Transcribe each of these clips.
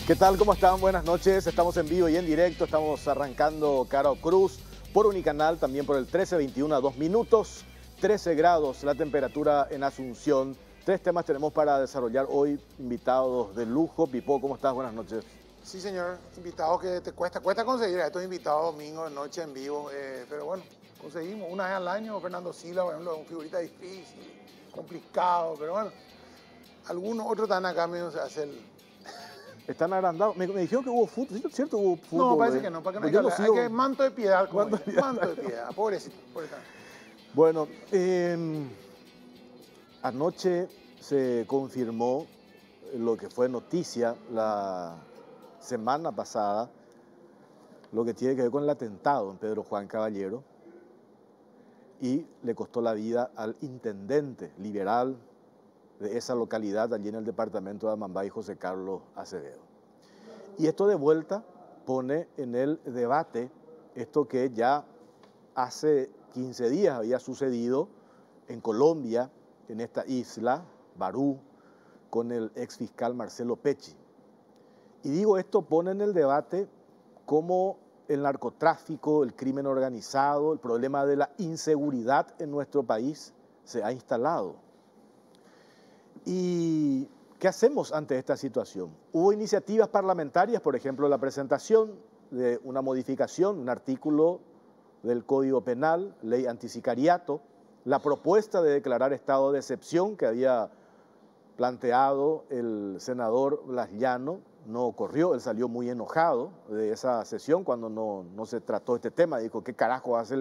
¿Qué tal? ¿Cómo están? Buenas noches. Estamos en vivo y en directo. Estamos arrancando Caro Cruz por Unicanal, también por el 1321 a 2 minutos. 13 grados la temperatura en Asunción. 3 temas tenemos para desarrollar hoy. Invitados de lujo. Pipo, ¿cómo estás? Buenas noches. Sí, señor. Invitados que te cuesta conseguir a estos invitados domingo de noche en vivo. Pero bueno, conseguimos una vez al año. Fernando Silva, por ejemplo, un figurita difícil, complicado. Pero bueno, algunos otros están acá medio se hace el... Están agrandados. Me dijeron que hubo fútbol, ¿cierto? Hubo fútbol. No, parece que no, para que no hay que hablar. Hay que manto de piedad, como manto de piedad. Pobrecito, pobrecito. Bueno, anoche se confirmó lo que fue noticia la semana pasada, lo que tiene que ver con el atentado en Pedro Juan Caballero, y le costó la vida al intendente liberal de esa localidad allí en el departamento de Amambay, José Carlos Acevedo. Y esto de vuelta pone en el debate esto que ya hace 15 días había sucedido en Colombia, en esta isla, Barú, con el exfiscal Marcelo Pecci. Y digo, esto pone en el debate cómo el narcotráfico, el crimen organizado, el problema de la inseguridad en nuestro país se ha instalado. ¿Y qué hacemos ante esta situación? Hubo iniciativas parlamentarias, por ejemplo, la presentación de una modificación, un artículo del Código Penal, ley antisicariato, la propuesta de declarar estado de excepción que había planteado el senador Blas Llano, no ocurrió. Él salió muy enojado de esa sesión cuando no se trató este tema. Dijo, ¿qué carajo hace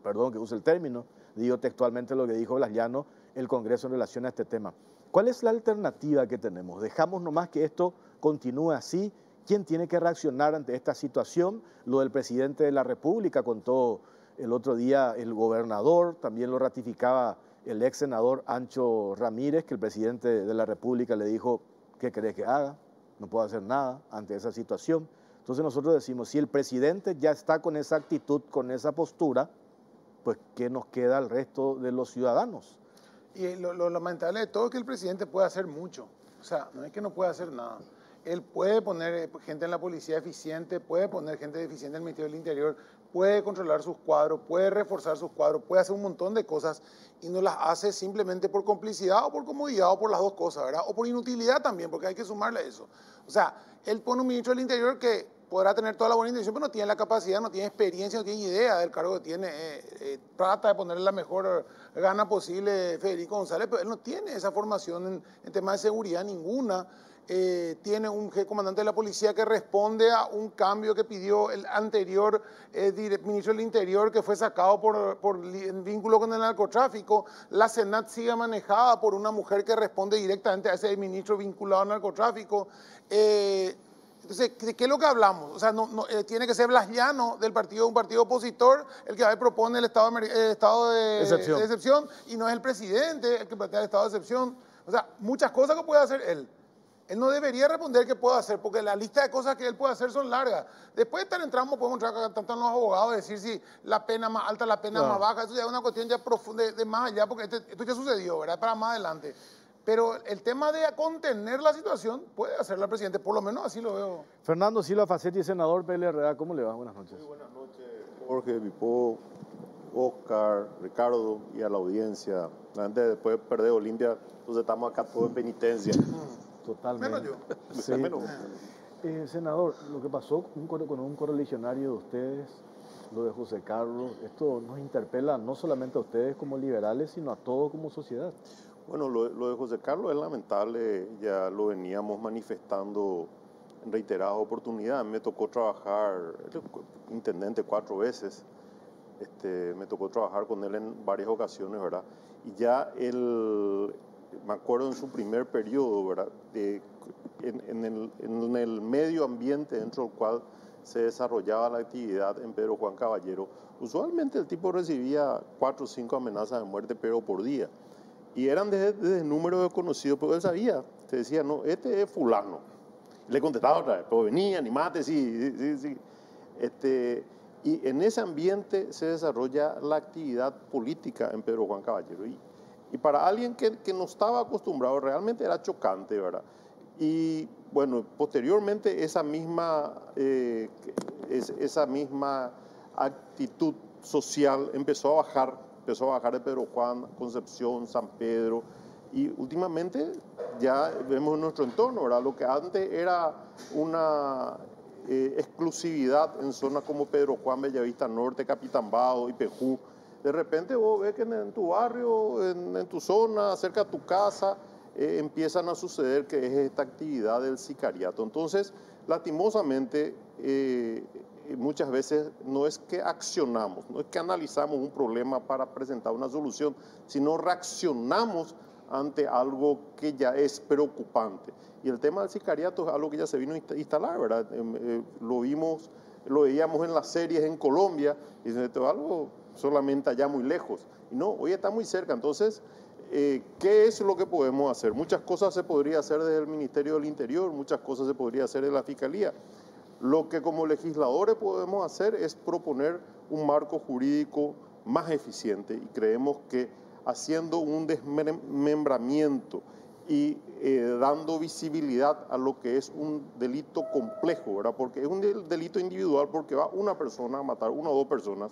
perdón que use el término? Digo textualmente lo que dijo Blas Llano, el Congreso en relación a este tema. ¿Cuál es la alternativa que tenemos? ¿Dejamos nomás que esto continúe así? ¿Quién tiene que reaccionar ante esta situación? Lo del presidente de la República, contó el otro día el gobernador, también lo ratificaba el ex senador Ancho Ramírez, que el presidente de la República le dijo, ¿qué querés que haga? No puedo hacer nada ante esa situación. Entonces nosotros decimos, si el presidente ya está con esa actitud, con esa postura, pues ¿qué nos queda al resto de los ciudadanos? Y lo lamentable de todo es que el presidente puede hacer mucho. O sea, no es que no pueda hacer nada. Él puede poner gente en la policía eficiente, puede poner gente eficiente en el Ministerio del Interior, puede controlar sus cuadros, puede reforzar sus cuadros, puede hacer un montón de cosas y no las hace simplemente por complicidad o por comodidad o por las dos cosas, ¿verdad? O por inutilidad también, porque hay que sumarle a eso. O sea, él pone un ministro del Interior que podrá tener toda la buena intención, pero no tiene la capacidad, no tiene experiencia, no tiene idea del cargo que tiene. Trata de ponerle la mejor gana posible Federico González, pero él no tiene esa formación en temas de seguridad ninguna. Tiene un comandante de la policía que responde a un cambio que pidió el anterior ministro del Interior, que fue sacado por vínculo con el narcotráfico. La Senat sigue manejada por una mujer que responde directamente a ese ministro vinculado al narcotráfico. Entonces, ¿de qué es lo que hablamos? O sea, tiene que ser Blas Llano un partido opositor, el que propone el estado de excepción, y no es el presidente el que plantea el estado de excepción. O sea, muchas cosas que puede hacer él. Él no debería responder qué puede hacer, porque la lista de cosas que él puede hacer son largas. Después podemos entrar tanto en los abogados, decir si la pena más alta, la pena más baja. Eso ya es una cuestión ya profunda, de más allá, porque esto ya sucedió, ¿verdad? Para más adelante. Pero el tema de contener la situación puede hacerlo el presidente, por lo menos así lo veo. Fernando Silva Facetti, senador PLRA, ¿cómo le va? Buenas noches. Muy buenas noches, Jorge, Pipo, Oscar, Ricardo y a la audiencia. La gente después de perder Olimpia, entonces estamos acá todos en penitencia. Totalmente. Menos yo. Sí. Senador, lo que pasó con un correligionario de ustedes, lo de José Carlos, esto nos interpela no solamente a ustedes como liberales, sino a todos como sociedad. Bueno, lo de José Carlos es lamentable, ya lo veníamos manifestando en reiteradas oportunidades. Me tocó trabajar, intendente 4 veces, me tocó trabajar con él en varias ocasiones, ¿verdad? Y ya él, me acuerdo en su primer periodo, ¿verdad? En el medio ambiente dentro del cual se desarrollaba la actividad en Pedro Juan Caballero, usualmente el tipo recibía 4 o 5 amenazas de muerte, pero por día. Y eran desde número desconocido, pero él sabía, te decía, no, este es fulano. Le contestaba otra vez, pero venía, animate, sí. Y en ese ambiente se desarrolla la actividad política en Pedro Juan Caballero. Y para alguien que no estaba acostumbrado, realmente era chocante, ¿verdad? Y bueno, posteriormente esa misma actitud social empezó a bajar de Pedro Juan, Concepción, San Pedro, y últimamente ya vemos en nuestro entorno, ¿verdad? Lo que antes era una exclusividad en zonas como Pedro Juan, Bellavista Norte, Capitambado, Ipejú, de repente vos ves que en tu barrio, en tu zona, cerca de tu casa, empiezan a suceder que es esta actividad del sicariato. Entonces, lastimosamente, muchas veces no es que accionamos, no es que analizamos un problema para presentar una solución, sino reaccionamos ante algo que ya es preocupante. Y el tema del sicariato es algo que ya se vino a instalar, ¿verdad? Lo veíamos en las series en Colombia, y esto es algo solamente allá muy lejos. Y no, hoy está muy cerca. Entonces, ¿qué es lo que podemos hacer? Muchas cosas se podría hacer desde el Ministerio del Interior, muchas cosas se podría hacer desde la Fiscalía. Lo que como legisladores podemos hacer es proponer un marco jurídico más eficiente, y creemos que haciendo un desmembramiento y dando visibilidad a lo que es un delito complejo, ¿verdad? Porque es un delito individual, porque va una persona a matar, una o dos personas,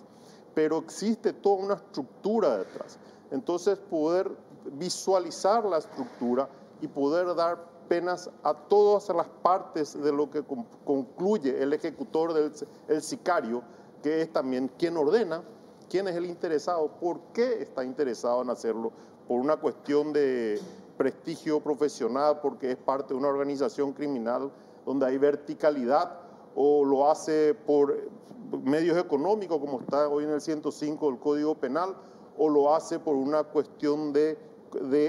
pero existe toda una estructura detrás. Entonces, poder visualizar la estructura y poder dar penas a todas las partes de lo que concluye el ejecutor, el sicario, que es también quien ordena, quién es el interesado, por qué está interesado en hacerlo, por una cuestión de prestigio profesional, porque es parte de una organización criminal donde hay verticalidad, o lo hace por medios económicos, como está hoy en el 105 del Código Penal, o lo hace por una cuestión de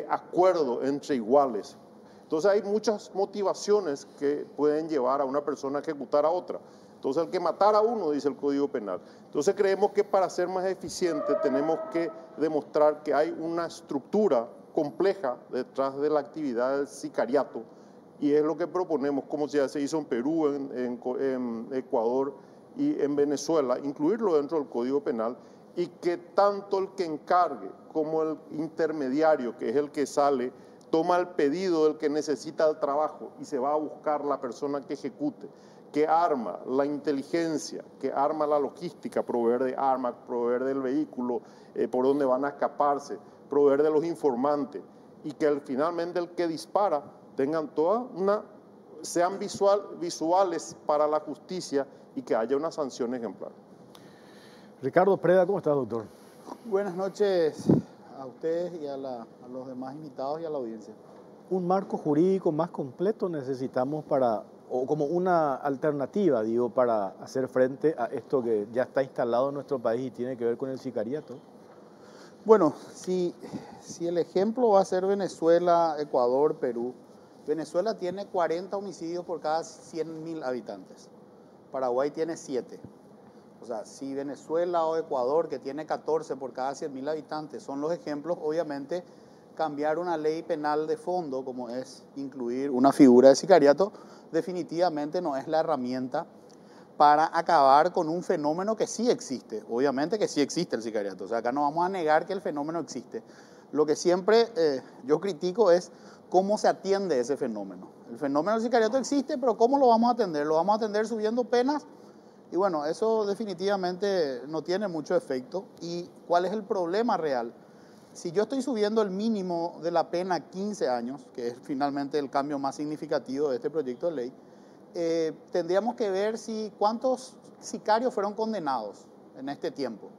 acuerdo entre iguales. Entonces hay muchas motivaciones que pueden llevar a una persona a ejecutar a otra. Entonces el que matara a uno, dice el Código Penal. Entonces creemos que para ser más eficiente tenemos que demostrar que hay una estructura compleja detrás de la actividad del sicariato, y es lo que proponemos, como ya se hizo en Perú, en Ecuador y en Venezuela, incluirlo dentro del Código Penal, y que tanto el que encargue como el intermediario, que es el que sale, toma el pedido del que necesita el trabajo y se va a buscar la persona que ejecute, que arma la inteligencia, que arma la logística, proveer de armas, proveer del vehículo, por donde van a escaparse, proveer de los informantes, y que finalmente el que dispara tengan sean visuales para la justicia, y que haya una sanción ejemplar. Ricardo Preda, ¿cómo estás, doctor? Buenas noches a ustedes y a los demás invitados y a la audiencia. Un marco jurídico más completo necesitamos o como una alternativa, digo, para hacer frente a esto que ya está instalado en nuestro país y tiene que ver con el sicariato. Bueno, si el ejemplo va a ser Venezuela, Ecuador, Perú, Venezuela tiene 40 homicidios por cada 100.000 habitantes. Paraguay tiene 7. O sea, si Venezuela o Ecuador, que tiene 14 por cada 100.000 habitantes, son los ejemplos, obviamente cambiar una ley penal de fondo, como es incluir una figura de sicariato, definitivamente no es la herramienta para acabar con un fenómeno que sí existe. Obviamente que sí existe el sicariato. O sea, acá no vamos a negar que el fenómeno existe. Lo que siempre yo critico es cómo se atiende ese fenómeno. El fenómeno del sicariato existe, pero ¿cómo lo vamos a atender? ¿Lo vamos a atender subiendo penas? Y bueno, eso definitivamente no tiene mucho efecto. ¿Y cuál es el problema real? Si yo estoy subiendo el mínimo de la pena a 15 años, que es finalmente el cambio más significativo de este proyecto de ley, tendríamos que ver cuántos sicarios fueron condenados en este tiempo.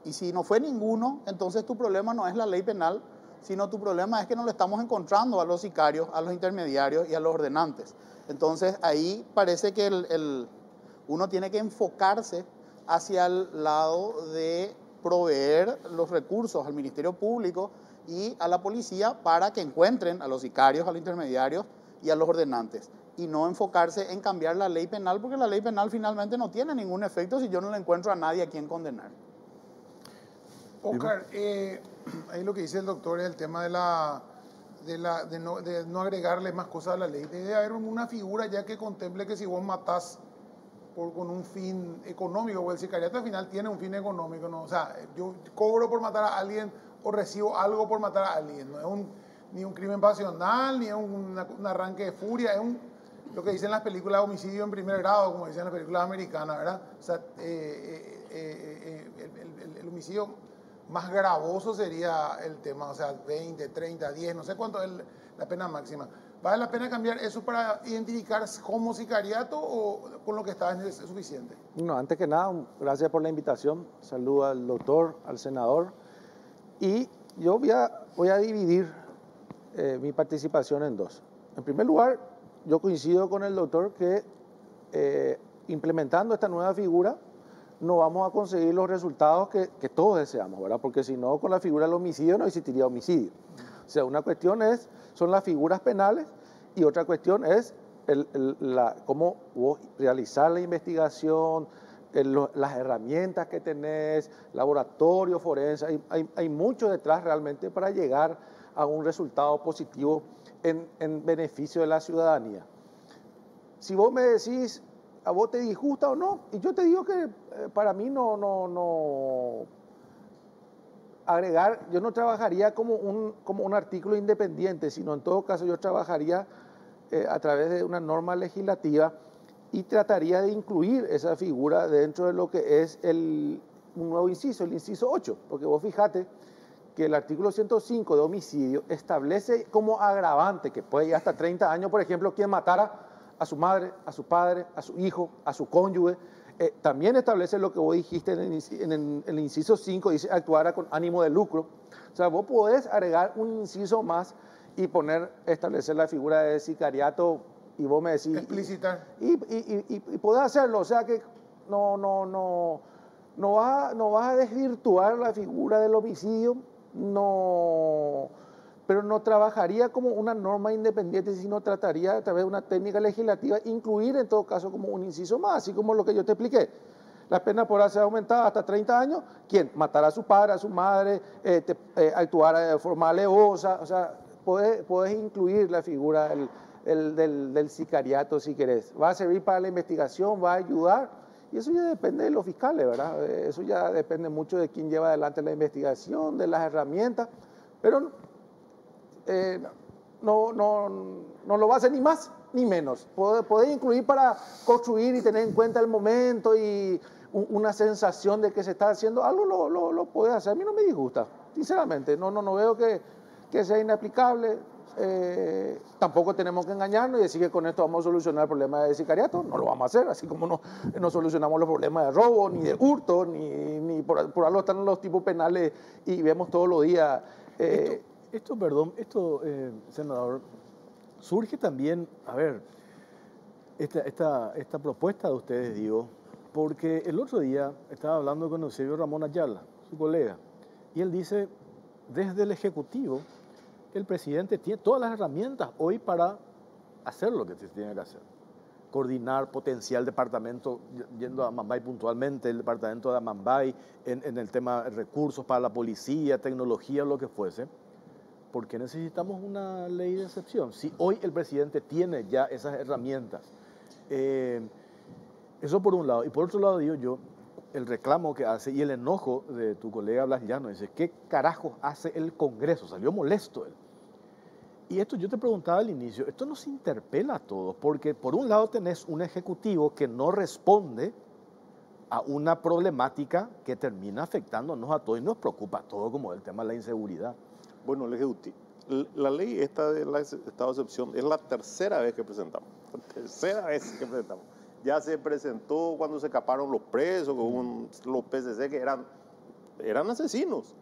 Y si no fue ninguno, entonces tu problema no es la ley penal, sino tu problema es que no le estamos encontrando a los sicarios, a los intermediarios y a los ordenantes. Entonces ahí parece que uno tiene que enfocarse hacia el lado de proveer los recursos al Ministerio Público y a la policía para que encuentren a los sicarios, a los intermediarios y a los ordenantes, y no enfocarse en cambiar la ley penal, porque la ley penal finalmente no tiene ningún efecto si yo no le encuentro a nadie a quien condenar. Oscar, ahí lo que dice el doctor es el tema de no agregarle más cosas a la ley. Debe haber una figura ya que contemple que si vos matás con un fin económico, o el sicariato al final tiene un fin económico, ¿no? O sea, yo cobro por matar a alguien o recibo algo por matar a alguien. No es ni un crimen pasional, ni es un arranque de furia, lo que dicen las películas de homicidio en primer grado, como dicen las películas americanas, ¿verdad? O sea, el homicidio más gravoso sería el tema, o sea, 20, 30, 10, no sé cuánto es la pena máxima. ¿Vale la pena cambiar eso para identificar como sicariato o con lo que está es suficiente? No, antes que nada, gracias por la invitación. Saludo al doctor, al senador. Y yo voy a dividir mi participación en dos. En primer lugar, yo coincido con el doctor que implementando esta nueva figura no vamos a conseguir los resultados que todos deseamos, ¿verdad? Porque si no, con la figura del homicidio no existiría homicidio. O sea, una cuestión son las figuras penales y otra cuestión es cómo vos realizar la investigación, las herramientas que tenés, laboratorio forense. Hay mucho detrás realmente para llegar a un resultado positivo en beneficio de la ciudadanía. Si vos me decís, ¿a vos te disgusta o no? Y yo te digo que para mí no agregar, yo no trabajaría como un artículo independiente, sino en todo caso yo trabajaría a través de una norma legislativa y trataría de incluir esa figura dentro de lo que es un nuevo inciso, el inciso 8, porque vos fijate que el artículo 105 de homicidio establece como agravante, que puede ir hasta 30 años, por ejemplo, quien matara a su madre, a su padre, a su hijo, a su cónyuge. También establece lo que vos dijiste en el inciso 5, dice actuara con ánimo de lucro. O sea, vos podés agregar un inciso más y establecer la figura de sicariato y vos me decís... Explicitar. Y podés hacerlo, o sea que no vas a desvirtuar la figura del homicidio, pero no trabajaría como una norma independiente, sino trataría a través de una técnica legislativa incluir en todo caso como un inciso más, así como lo que yo te expliqué. La pena podrá ser aumentada hasta 30 años. ¿Quién? Matar a su padre, a su madre, actuar de forma alevosa. O sea, podés incluir la figura del sicariato si querés. Va a servir para la investigación, va a ayudar. Y eso ya depende de los fiscales, ¿verdad? Eso ya depende mucho de quién lleva adelante la investigación, de las herramientas. Pero no lo va a hacer ni más ni menos. Podés incluir para construir y tener en cuenta el momento y una sensación de que se está haciendo algo, lo podés hacer. A mí no me disgusta, sinceramente. No veo que sea inaplicable. Tampoco tenemos que engañarnos y decir que con esto vamos a solucionar el problema de sicariato. No lo vamos a hacer, así como no solucionamos los problemas de robo, ni de hurto, ni por algo están los tipos penales y vemos todos los días. Esto, senador, surge también, a ver, esta propuesta de ustedes, digo, porque el otro día estaba hablando con Eusebio Ramón Ayala, su colega, y él dice, desde el Ejecutivo, el presidente tiene todas las herramientas hoy para hacer lo que se tiene que hacer. Coordinar, potenciar el departamento, yendo a Amambay puntualmente, el departamento de Amambay, en el tema de recursos para la policía, tecnología, lo que fuese. ¿Por qué necesitamos una ley de excepción? Si hoy el presidente tiene ya esas herramientas. Eso por un lado. Y por otro lado, digo yo, el reclamo que hace y el enojo de tu colega Blas Llano, dice, ¿qué carajos hace el Congreso? Salió molesto él. Y esto yo te preguntaba al inicio, esto nos interpela a todos, porque por un lado tenés un ejecutivo que no responde a una problemática que termina afectándonos a todos y nos preocupa a todos, como el tema de la inseguridad. Bueno, el Ejecutivo, la ley esta de estado de excepción es la tercera vez que presentamos. Ya se presentó cuando se escaparon los presos, con los PCC que eran asesinos.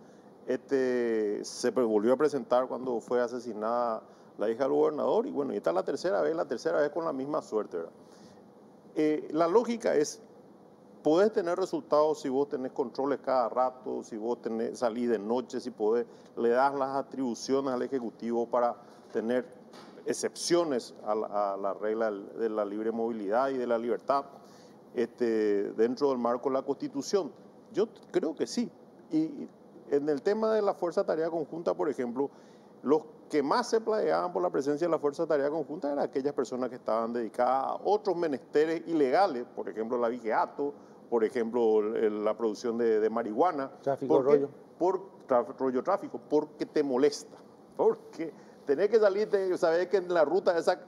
Se volvió a presentar cuando fue asesinada la hija del gobernador y bueno, y esta es la tercera vez con la misma suerte, ¿verdad? La lógica es, podés tener resultados si vos tenés controles cada rato, si vos salís de noche, si le das las atribuciones al Ejecutivo para tener excepciones a la regla de la libre movilidad y de la libertad dentro del marco de la Constitución. Yo creo que sí. Y en el tema de la Fuerza de Tarea Conjunta, por ejemplo, los que más se planeaban por la presencia de la Fuerza de Tarea Conjunta eran aquellas personas que estaban dedicadas a otros menesteres ilegales, por ejemplo, la vigiato, por ejemplo, la producción de marihuana. Tráfico, rollo. Tráfico, porque te molesta, porque tenés que salir, saber que en la ruta esa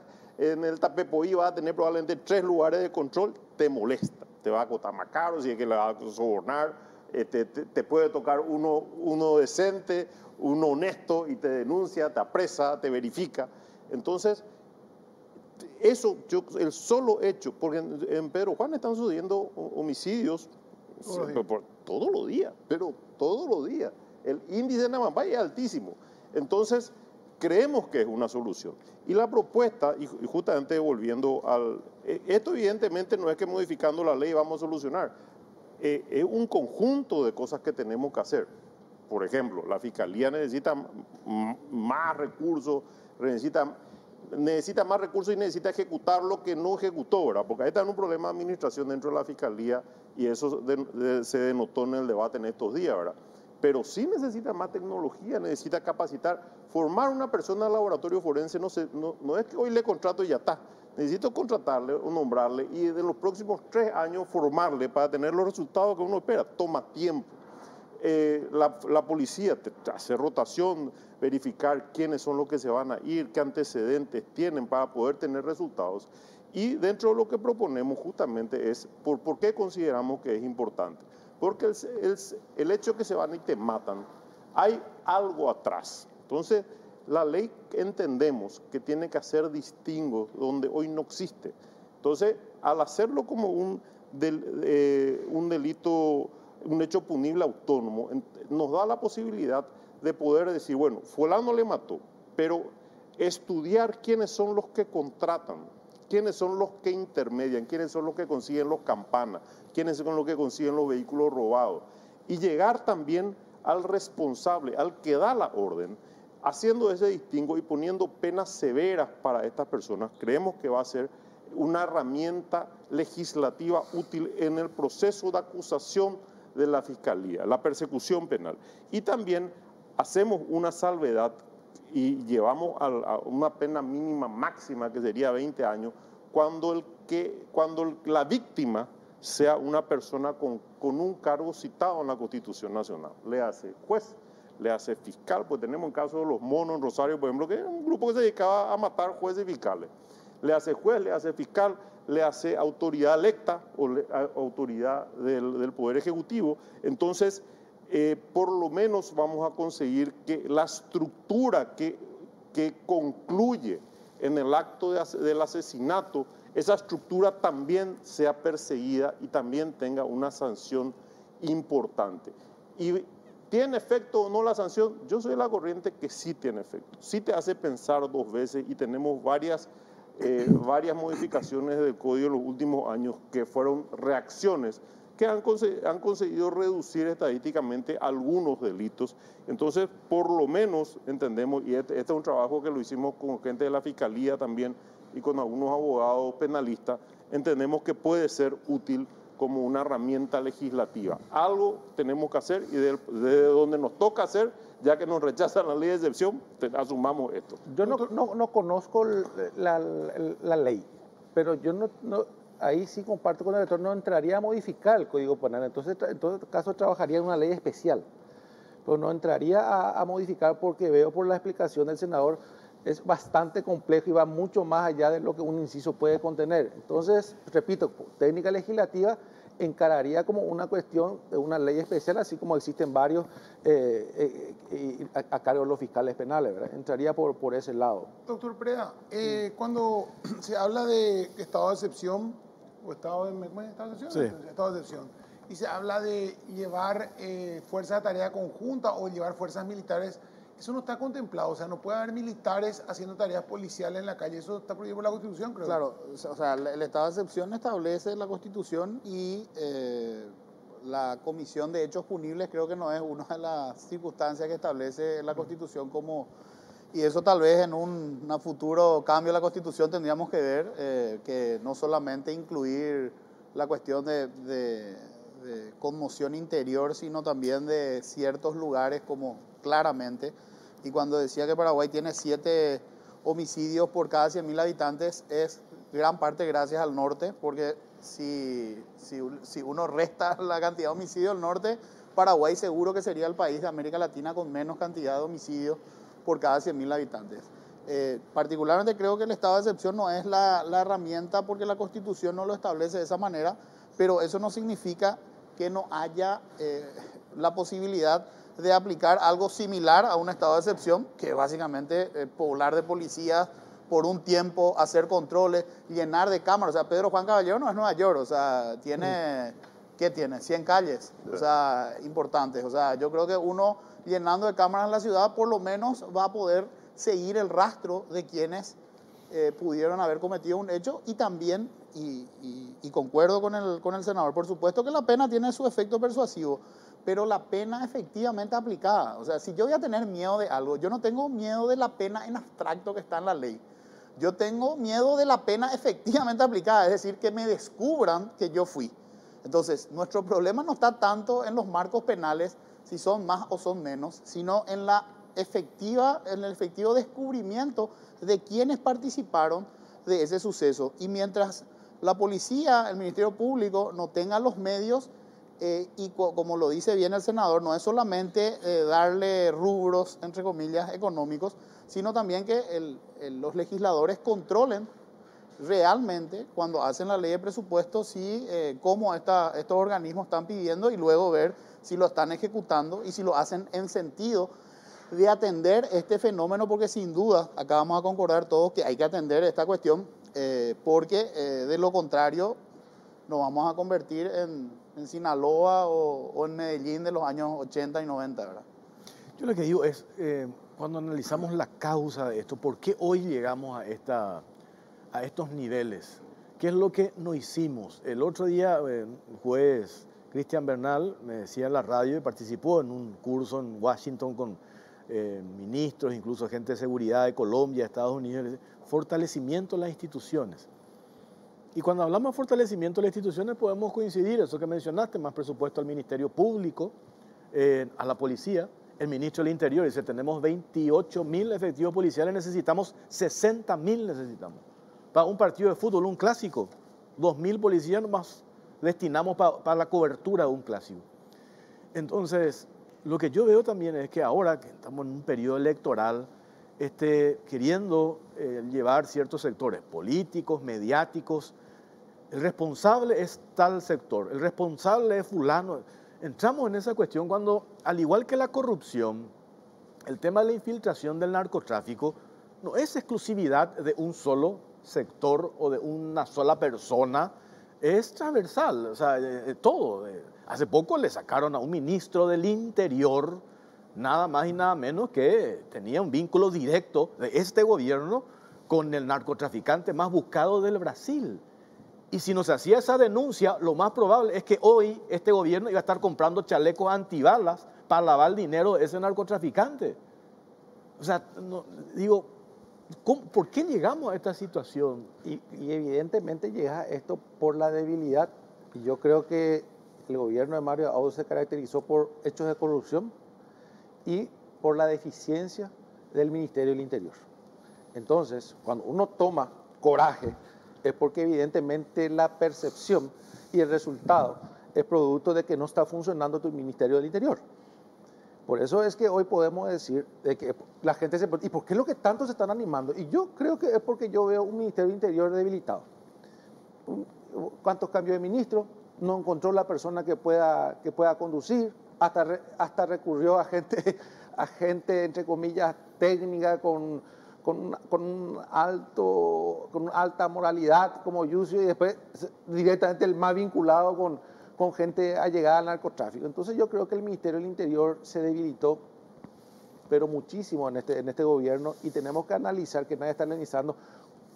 en el Tapepoí vas a tener probablemente 3 lugares de control, te molesta, te va a costar más caro, si es que le vas a sobornar, te puede tocar uno decente, uno honesto y te denuncia, te apresa, te verifica. Entonces, eso, el solo hecho, porque en Pedro Juan están sucediendo homicidios todos los días, pero todos los días. El índice de Namambay es altísimo. Entonces, creemos que es una solución. Y la propuesta, y justamente volviendo esto evidentemente no es que modificando la ley vamos a solucionar. Es un conjunto de cosas que tenemos que hacer. Por ejemplo, la Fiscalía necesita más recursos, necesita más recursos y necesita ejecutar lo que no ejecutó, ¿verdad? Porque ahí está un problema de administración dentro de la Fiscalía y eso se denotó en el debate en estos días, ¿verdad? Pero sí necesita más tecnología, necesita capacitar. Formar una persona al laboratorio forense no es que hoy le contrato y ya está. Necesito contratarle o nombrarle y en los próximos 3 años formarle para tener los resultados que uno espera. Toma tiempo. La policía hace rotación, verificar quiénes son los que se van a ir, qué antecedentes tienen para poder tener resultados. Y dentro de lo que proponemos justamente es por qué consideramos que es importante. Porque el hecho que se van y te matan, hay algo atrás. Entonces, la ley entendemos que tiene que hacer distingos donde hoy no existe. Entonces, al hacerlo como un delito, un hecho punible autónomo, nos da la posibilidad de poder decir, bueno, fulano le mató, pero estudiar quiénes son los que contratan, quiénes son los que intermedian, quiénes son los que consiguen los campanas, quiénes son los que consiguen los vehículos robados, y llegar también al responsable, al que da la orden, haciendo ese distingo y poniendo penas severas para estas personas. Creemos que va a ser una herramienta legislativa útil en el proceso de acusación de la Fiscalía, la persecución penal. Y también hacemos una salvedad y llevamos a una pena mínima máxima, que sería 20 años, cuando la víctima sea una persona con un cargo citado en la Constitución Nacional. Le hace juez, le hace fiscal, pues tenemos el caso de los monos en Rosario, por ejemplo, que era un grupo que se dedicaba a matar jueces y fiscales. Le hace juez, le hace fiscal, le hace autoridad electa o autoridad del Poder Ejecutivo. Entonces, por lo menos vamos a conseguir que la estructura que concluye en el acto del asesinato, esa estructura también sea perseguida y también tenga una sanción importante. Y ¿tiene efecto o no la sanción? Yo soy de la corriente que sí tiene efecto. Sí te hace pensar 2 veces y tenemos varias modificaciones del código en los últimos años que fueron reacciones que han conseguido reducir estadísticamente algunos delitos. Entonces, por lo menos entendemos, y este es un trabajo que lo hicimos con gente de la Fiscalía también y con algunos abogados penalistas, entendemos que puede ser útil como una herramienta legislativa. Algo tenemos que hacer y desde donde nos toca hacer, ya que nos rechazan la ley de excepción, asumamos esto. Yo no conozco la ley, pero yo ahí sí comparto con el rector, no entraría a modificar el Código Penal, entonces en todo caso trabajaría en una ley especial, pero no entraría a modificar porque veo por la explicación del senador es bastante complejo y va mucho más allá de lo que un inciso puede contener. Entonces, repito, técnica legislativa encararía como una cuestión de una ley especial, así como existen varios a cargo de los fiscales penales, ¿verdad? Entraría por ese lado. Doctor Preda, cuando se habla de estado de excepción, o estado de excepción, Sí. Estado de excepción, y se habla de llevar fuerzas de tarea conjunta o llevar fuerzas militares, eso no está contemplado, o sea, no puede haber militares haciendo tareas policiales en la calle, eso está prohibido por la Constitución, creo. Claro, o sea, el estado de excepción establece la Constitución y la Comisión de Hechos Punibles creo que no es una de las circunstancias que establece la Constitución como... Y eso tal vez en un futuro cambio de la Constitución tendríamos que ver, que no solamente incluir la cuestión de conmoción interior, sino también de ciertos lugares como claramente. Y cuando decía que Paraguay tiene 7 homicidios por cada 100.000 habitantes, es gran parte gracias al norte, porque si uno resta la cantidad de homicidios del norte, Paraguay seguro que sería el país de América Latina con menos cantidad de homicidios por cada 100.000 habitantes. Particularmente creo que el estado de excepción no es la herramienta porque la Constitución no lo establece de esa manera, pero eso no significa que no haya la posibilidad de aplicar algo similar a un estado de excepción, que básicamente poblar de policías por un tiempo, hacer controles, llenar de cámaras. O sea, Pedro Juan Caballero no es Nueva York, o sea, tiene, ¿qué tiene? 100 calles, o sea, importantes. O sea, yo creo que uno llenando de cámaras la ciudad por lo menos va a poder seguir el rastro de quienes pudieron haber cometido un hecho y también, y concuerdo con el senador, por supuesto que la pena tiene su efecto persuasivo, pero la pena efectivamente aplicada. O sea, si yo voy a tener miedo de algo, yo no tengo miedo de la pena en abstracto que está en la ley. Yo tengo miedo de la pena efectivamente aplicada, es decir, que me descubran que yo fui. Entonces, nuestro problema no está tanto en los marcos penales, si son más o son menos, sino en el efectivo descubrimiento de quienes participaron de ese suceso. Y mientras la policía, el Ministerio Público, no tenga los medios, como lo dice bien el senador, no es solamente darle rubros, entre comillas, económicos, sino también que los legisladores controlen realmente, cuando hacen la ley de presupuesto, si cómo estos organismos están pidiendo y luego ver si lo están ejecutando y si lo hacen en sentido de atender este fenómeno, porque sin duda, acá vamos a concordar todos que hay que atender esta cuestión, porque de lo contrario nos vamos a convertir en Sinaloa o en Medellín de los años 80 y 90, ¿verdad? Yo lo que digo es, cuando analizamos la causa de esto, ¿por qué hoy llegamos a estos niveles? ¿Qué es lo que no hicimos? El otro día, el juez Cristian Bernal me decía en la radio y participó en un curso en Washington con ministros, incluso gente de seguridad de Colombia, Estados Unidos, fortalecimiento de las instituciones. Y cuando hablamos de fortalecimiento de las instituciones podemos coincidir, eso que mencionaste, más presupuesto al Ministerio Público, a la policía. El ministro del Interior dice, tenemos 28.000 efectivos policiales, necesitamos 60.000 necesitamos. Para un partido de fútbol, un clásico, 2.000 policías nomás destinamos para la cobertura de un clásico. Entonces, lo que yo veo también es que ahora que estamos en un periodo electoral, queriendo llevar ciertos sectores políticos, mediáticos, el responsable es tal sector, el responsable es fulano. Entramos en esa cuestión cuando, al igual que la corrupción, el tema de la infiltración del narcotráfico no es exclusividad de un solo sector o de una sola persona, es transversal, o sea, todo. Hace poco le sacaron a un ministro del Interior, nada más y nada menos que tenía un vínculo directo de este gobierno con el narcotraficante más buscado del Brasil. Y si no se hacía esa denuncia, lo más probable es que hoy este gobierno iba a estar comprando chalecos antibalas para lavar el dinero de ese narcotraficante. O sea, digo, ¿por qué llegamos a esta situación? Y evidentemente llega esto por la debilidad. Y yo creo que el gobierno de Mario Aún se caracterizó por hechos de corrupción y por la deficiencia del Ministerio del Interior. Entonces, cuando uno toma coraje, es porque evidentemente la percepción y el resultado es producto de que no está funcionando tu Ministerio del Interior. Por eso es que hoy podemos decir de que la gente se... ¿Y por qué es lo que tanto se están animando? Y yo creo que es porque yo veo un Ministerio del Interior debilitado. ¿Cuántos cambios de ministro? No encontró la persona que pueda conducir, hasta recurrió a gente, entre comillas, técnica, con alta moralidad como Yusio, y después directamente el más vinculado con gente allegada al narcotráfico. Entonces yo creo que el Ministerio del Interior se debilitó, pero muchísimo en este gobierno, y tenemos que analizar, que nadie está analizando,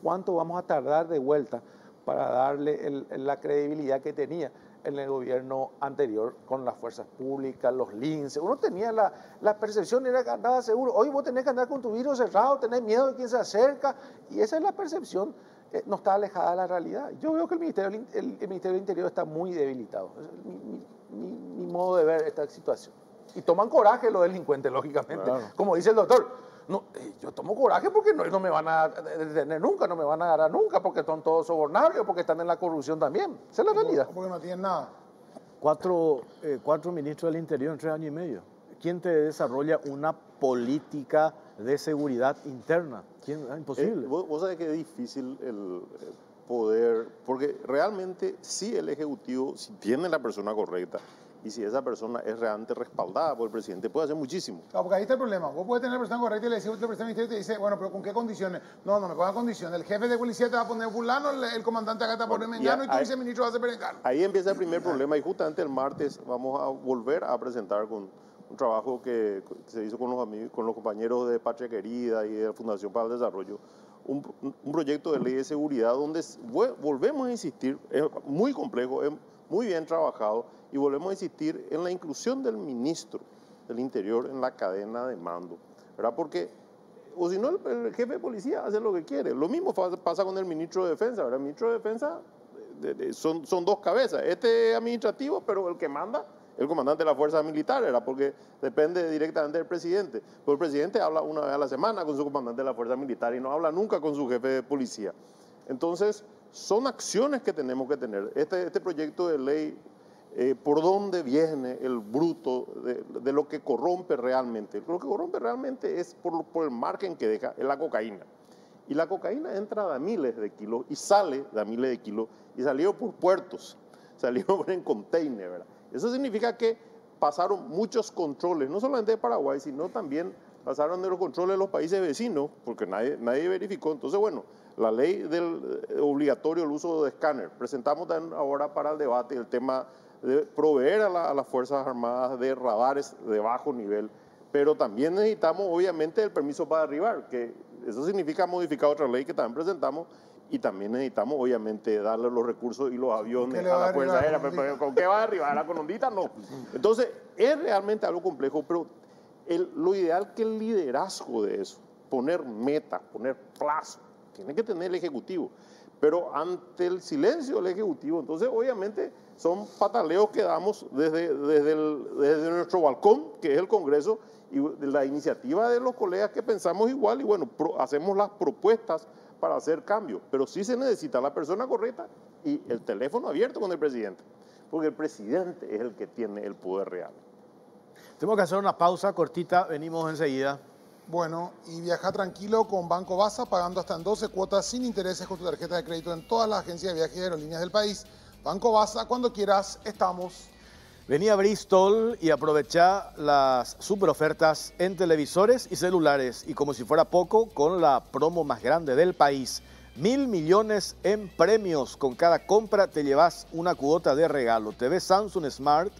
cuánto vamos a tardar de vuelta para darle la credibilidad que tenía en el gobierno anterior con las fuerzas públicas, los linces. Uno tenía la percepción, era que andaba seguro. Hoy vos tenés que andar con tu vidrio cerrado, tenés miedo de quién se acerca, y esa es la percepción, no está alejada de la realidad. Yo veo que el Ministerio del Interior está muy debilitado. Es mi modo de ver esta situación. Y toman coraje los delincuentes, lógicamente. Claro. Como dice el doctor, no, yo tomo coraje porque no me van a detener nunca, no me van a agarrar nunca, porque son todos sobornables, porque están en la corrupción también. Esa es la realidad. Porque no tienen nada. Cuatro ministros del Interior en 3 años y medio. ¿quién te desarrolla una política de seguridad interna? ¿Quién? Imposible. Vos sabés que es difícil el poder, porque realmente si el Ejecutivo, si tiene la persona correcta y si esa persona es realmente respaldada por el presidente, puede hacer muchísimo. Claro, porque ahí está el problema. Vos puedes tener la persona correcta y le decís al presidente del ministerio y te dice, bueno, pero ¿con qué condiciones? No, no me pongan condiciones. El jefe de policía te va a poner fulano, el comandante acá te va a poner mengano y tú viceministro vas a ser perengano. Ahí empieza el primer problema y justamente el martes vamos a volver a presentar con un trabajo que se hizo con los amigos, con los compañeros de Patria Querida y de la Fundación para el Desarrollo, un proyecto de ley de seguridad donde volvemos a insistir, es muy complejo, es muy bien trabajado y volvemos a insistir en la inclusión del ministro del Interior en la cadena de mando, ¿verdad? Porque, o si no, el jefe de policía hace lo que quiere. Lo mismo pasa con el ministro de Defensa, ¿verdad? El ministro de Defensa son dos cabezas, este es administrativo, pero el que manda el comandante de la fuerza militar, era porque depende directamente del presidente. Pero el presidente habla una vez a la semana con su comandante de la fuerza militar y no habla nunca con su jefe de policía. Entonces, son acciones que tenemos que tener. Este proyecto de ley, ¿por dónde viene el bruto de lo que corrompe realmente? Lo que corrompe realmente es por el margen que deja, es la cocaína. Y la cocaína entra de miles de kilos y sale de miles de kilos y salió por puertos, salió en container, ¿verdad? Eso significa que pasaron muchos controles, no solamente de Paraguay, sino también pasaron de los controles de los países vecinos, porque nadie verificó. Entonces, bueno, la ley del obligatorio el uso de escáner. Presentamos ahora para el debate el tema de proveer a las Fuerzas Armadas de radares de bajo nivel, pero también necesitamos, obviamente, el permiso para derribar, que eso significa modificar otra ley que también presentamos. Y también necesitamos, obviamente, darle los recursos y los aviones a la Fuerza Aérea. Pero ¿con qué va a arribar? ¿A la Conondita? No. Entonces, es realmente algo complejo, pero lo ideal que el liderazgo de eso, poner meta, poner plazo, tiene que tener el Ejecutivo. Pero ante el silencio del Ejecutivo, entonces, obviamente, son pataleos que damos desde nuestro balcón, que es el Congreso, y de la iniciativa de los colegas que pensamos igual, y bueno, hacemos las propuestas para hacer cambios, pero sí se necesita la persona correcta y el teléfono abierto con el presidente, porque el presidente es el que tiene el poder real. Tenemos que hacer una pausa cortita, venimos enseguida. Bueno, y viaja tranquilo con Banco Basa, pagando hasta en 12 cuotas sin intereses con tu tarjeta de crédito en todas las agencias de viajes y aerolíneas del país. Banco Basa, cuando quieras, estamos. Vení a Bristol y aprovechá las super ofertas en televisores y celulares. Y como si fuera poco, con la promo más grande del país. 1.000 millones en premios. Con cada compra te llevas una cuota de regalo. TV Samsung Smart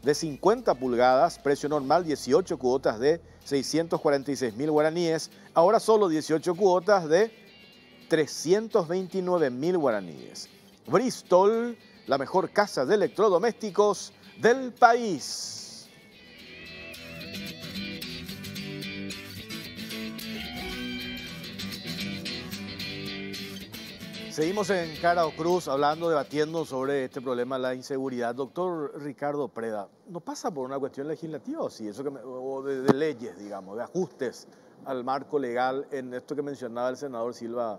de 50 pulgadas, precio normal 18 cuotas de 646.000 guaraníes. Ahora solo 18 cuotas de 329.000 guaraníes. Bristol, la mejor casa de electrodomésticos del país. Seguimos en Cara o Cruz hablando, debatiendo sobre este problema de la inseguridad. Doctor Ricardo Preda, ¿no pasa por una cuestión legislativa o sí? O de leyes, digamos, de ajustes al marco legal en esto que mencionaba el senador Silva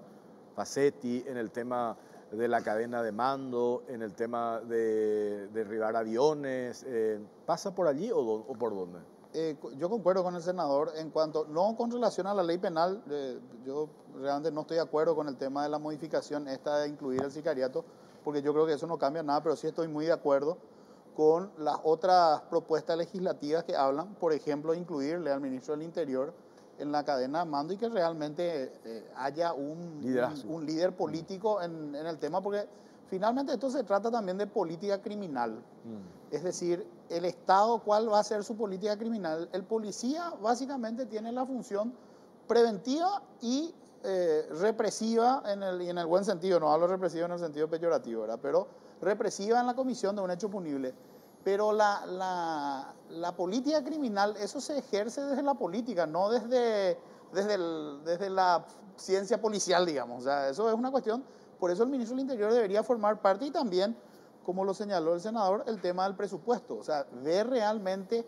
Facetti, en el tema de la cadena de mando, en el tema de derribar aviones? ¿Pasa por allí o por dónde? Yo concuerdo con el senador en cuanto, no con relación a la ley penal, yo realmente no estoy de acuerdo con el tema de la modificación esta de incluir el sicariato, porque yo creo que eso no cambia nada, pero sí estoy muy de acuerdo con las otras propuestas legislativas que hablan, por ejemplo, incluirle al ministro del Interior en la cadena de mando y que realmente haya un líder político en el tema, porque finalmente esto se trata también de política criminal. Es decir, el Estado, ¿cuál va a ser su política criminal? El policía básicamente tiene la función preventiva y represiva, y en el buen sentido, no hablo represiva en el sentido peyorativo, ¿verdad? Pero represiva en la comisión de un hecho punible. Pero la política criminal, eso se ejerce desde la política, no desde la ciencia policial, digamos. O sea, eso es una cuestión, por eso el ministro del Interior debería formar parte y también, como lo señaló el senador, el tema del presupuesto. O sea, ver realmente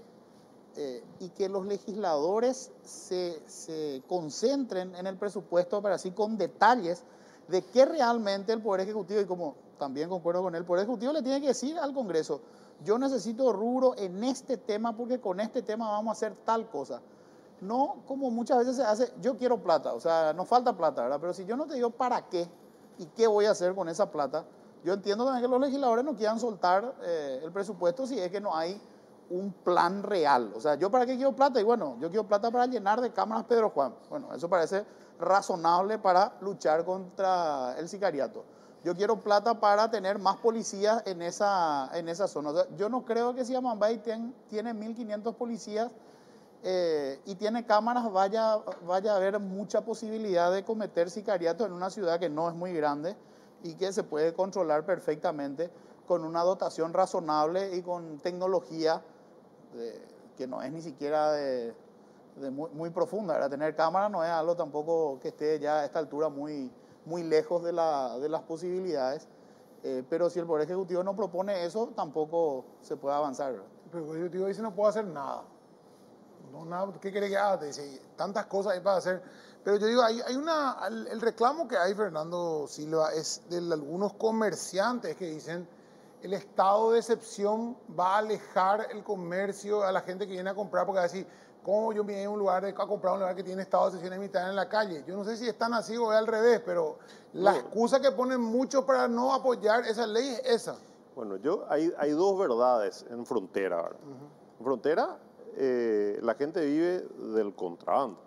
y que los legisladores se concentren en el presupuesto, pero así con detalles de qué realmente el Poder Ejecutivo, y como también concuerdo con él, el Poder Ejecutivo le tiene que decir al Congreso, yo necesito rubro en este tema porque con este tema vamos a hacer tal cosa. No como muchas veces se hace, yo quiero plata, o sea, nos falta plata, ¿verdad? Pero si yo no te digo para qué y qué voy a hacer con esa plata, yo entiendo también que los legisladores no quieran soltar el presupuesto si es que no hay un plan real. O sea, ¿yo para qué quiero plata? Y bueno, yo quiero plata para llenar de cámaras Pedro Juan. Bueno, eso parece razonable para luchar contra el sicariato. Yo quiero plata para tener más policías en esa zona. O sea, yo no creo que si Amambay tiene 1.500 policías y tiene cámaras, vaya a haber mucha posibilidad de cometer sicariato en una ciudad que no es muy grande y que se puede controlar perfectamente con una dotación razonable y con tecnología que no es ni siquiera muy profunda. ¿Verdad? Tener cámaras no es algo tampoco que esté ya a esta altura muy lejos de las posibilidades, pero si el Poder Ejecutivo no propone eso, tampoco se puede avanzar. ¿Verdad? Pero el Ejecutivo dice no puedo hacer nada. No, nada, ¿qué quiere que haga? Te dice, tantas cosas hay para hacer. Pero yo digo, el reclamo que hay, Fernando Silva, es de algunos comerciantes que dicen el estado de excepción va a alejar el comercio a la gente que viene a comprar, porque va a decir, ¿cómo yo me voy a un lugar a comprar un lugar que tiene estado de excepción en mitad en la calle? Yo no sé si es tan así o es al revés, pero la excusa que ponen muchos para no apoyar esa ley es esa. Bueno, hay dos verdades en frontera. ¿Verdad? En frontera, la gente vive del contrabando.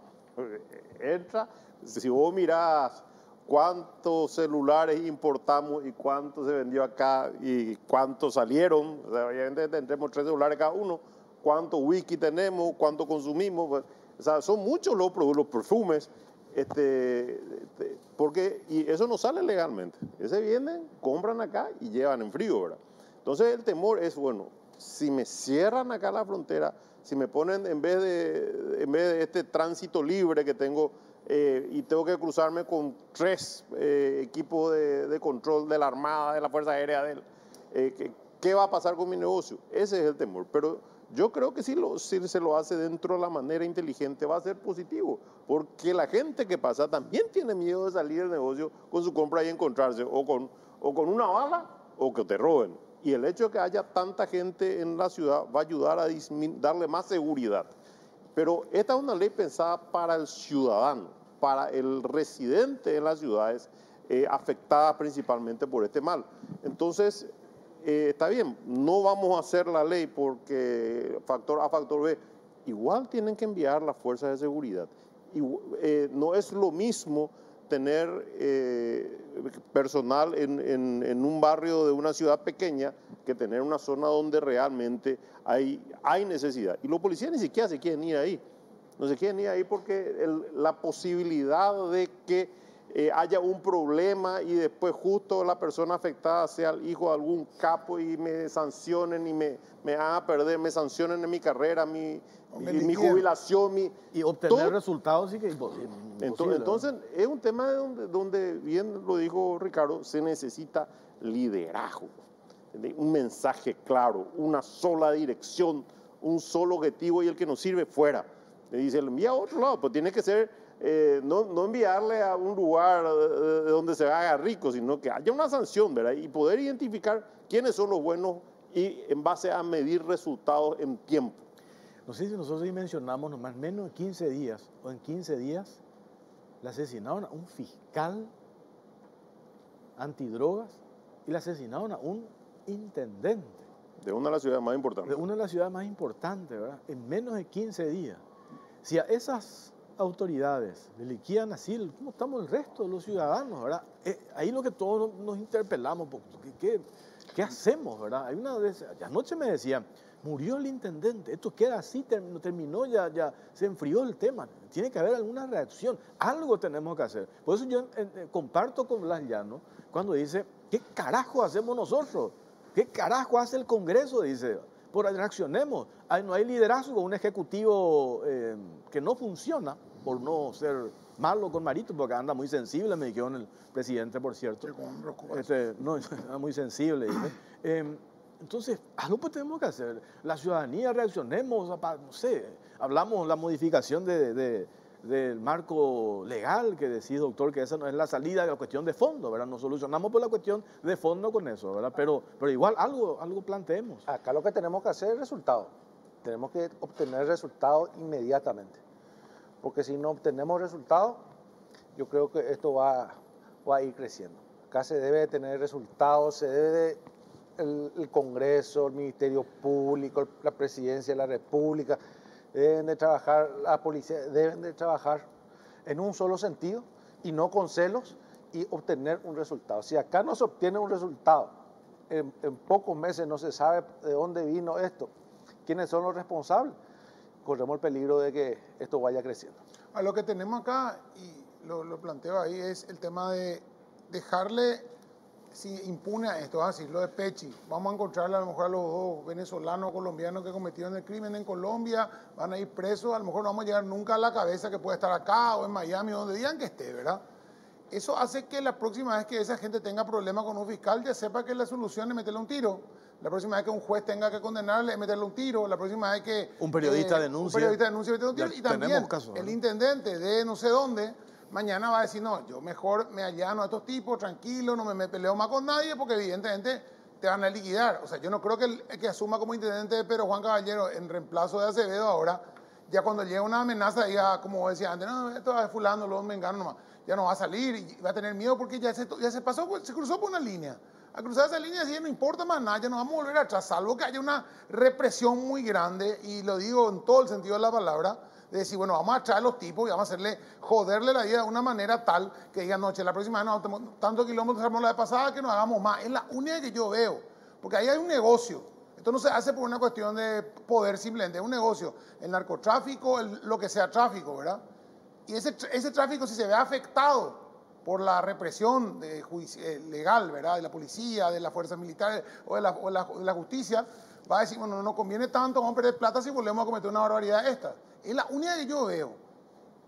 Entra, si vos mirás cuántos celulares importamos y cuántos se vendió acá y cuántos salieron, o sea, obviamente tendremos 3 celulares cada uno, cuánto whisky tenemos, cuánto consumimos, o sea, son muchos los perfumes, porque, y eso no sale legalmente, ese vienen, compran acá y llevan en frío, ¿verdad? Entonces el temor es, bueno, si me cierran acá la frontera, si me ponen en vez de este tránsito libre que tengo y tengo que cruzarme con 3 equipos de control de la Armada, de la Fuerza Aérea, ¿qué va a pasar con mi negocio? Ese es el temor. Pero yo creo que si se lo hace dentro de la manera inteligente va a ser positivo, porque la gente que pasa también tiene miedo de salir del negocio con su compra y encontrarse o con una bala o que te roben. Y el hecho de que haya tanta gente en la ciudad va a ayudar a darle más seguridad. Pero esta es una ley pensada para el ciudadano, para el residente en las ciudades afectadas principalmente por este mal. Entonces, está bien, no vamos a hacer la ley porque factor A, factor B. Igual tienen que enviar las fuerzas de seguridad. No es lo mismo tener personal en un barrio de una ciudad pequeña que tener una zona donde realmente hay necesidad. Y los policías ni siquiera se quieren ir ahí. No se quieren ir ahí porque la posibilidad de que haya un problema y después justo la persona afectada sea el hijo de algún capo y me sancionen y me hagan perder, me sancionen en mi carrera, mi jubilación. Y obtener resultados sí que es imposible. Entonces es un tema donde, bien lo dijo Ricardo, se necesita liderazgo, un mensaje claro, una sola dirección, un solo objetivo y el que nos sirve fuera. Le dice, lo envía a otro lado, pues tiene que ser, no enviarle a un lugar de donde se haga rico, sino que haya una sanción, ¿verdad? Y poder identificar quiénes son los buenos y en base a medir resultados en tiempo. No sé si nosotros dimensionamos nomás menos de 15 días, o en 15 días, le asesinaron a un fiscal antidrogas y le asesinaron a un intendente. De una de las ciudades más importantes. De una de las ciudades más importantes, ¿verdad? En menos de 15 días. Si a esas autoridades le liquidan así, ¿cómo estamos el resto de los ciudadanos, verdad? Ahí lo que todos nos interpelamos, ¿qué hacemos, verdad? Hay una vez, anoche me decían, murió el intendente, esto queda así, terminó, ya se enfrió el tema, tiene que haber alguna reacción, algo tenemos que hacer. Por eso yo comparto con Blas Llano cuando dice, ¿qué carajo hacemos nosotros? ¿Qué carajo hace el Congreso? Dice, reaccionemos. No hay liderazgo, un ejecutivo que no funciona, por no ser malo con Marito, porque anda muy sensible, me dijeron el presidente, por cierto. No, anda muy sensible. Entonces, algo pues tenemos que hacer. La ciudadanía reaccionemos, no sé, hablamos la modificación de del marco legal que decís, doctor, que esa no es la salida de la cuestión de fondo, ¿verdad? Nos solucionamos por la cuestión de fondo con eso, ¿verdad? Pero igual algo planteemos. Acá lo que tenemos que hacer es resultado. Tenemos que obtener resultados inmediatamente. Porque si no obtenemos resultados, yo creo que esto va a ir creciendo. Acá se debe de tener resultados, se debe de el Congreso, el Ministerio Público, la Presidencia de la República, deben de trabajar, la policía, deben de trabajar en un solo sentido y no con celos y obtener un resultado. Si acá no se obtiene un resultado, en pocos meses no se sabe de dónde vino esto, quiénes son los responsables, corremos el peligro de que esto vaya creciendo. A lo que tenemos acá, y lo planteo ahí, es el tema de dejarle impune a esto, así lo de Pechi. Vamos a encontrarle a lo mejor a los dos venezolanos o colombianos que cometieron el crimen en Colombia, van a ir presos, a lo mejor no vamos a llegar nunca a la cabeza que puede estar acá o en Miami, donde digan que esté, ¿verdad? Eso hace que la próxima vez que esa gente tenga problemas con un fiscal ya sepa que la solución es meterle un tiro. La próxima vez que un juez tenga que condenarle es meterle un tiro. La próxima vez que un periodista denuncia, meterle un tiro. Y también casos, el intendente de no sé dónde mañana va a decir, no, yo mejor me allano a estos tipos, tranquilo, no me peleo más con nadie, porque evidentemente te van a liquidar. O sea, yo no creo que el que asuma como intendente de Pedro Juan Caballero en reemplazo de Acevedo ahora, ya cuando llega una amenaza, diga, como decía antes, no, esto es fulano, los menganos nomás, ya no va a salir y va a tener miedo porque ya se pasó, se cruzó por una línea. A cruzar esa línea sí no importa más nada, ya no vamos a volver atrás, salvo que haya una represión muy grande, y lo digo en todo el sentido de la palabra, de decir, bueno, vamos a traer a los tipos y vamos a joderle la vida de una manera tal que digan, noche, la próxima vez no, tantos kilómetros armamos la vez pasada que nos hagamos más. Es la única que yo veo, porque ahí hay un negocio. Esto no se hace por una cuestión de poder simplemente, es un negocio. El narcotráfico, lo que sea tráfico, ¿verdad? Y ese tráfico, si se ve afectado por la represión legal, ¿verdad? De la policía, de las fuerzas militares o de la justicia, va a decir, bueno, no nos conviene tanto, vamos a perder plata si volvemos a cometer una barbaridad esta. Es la única que yo veo.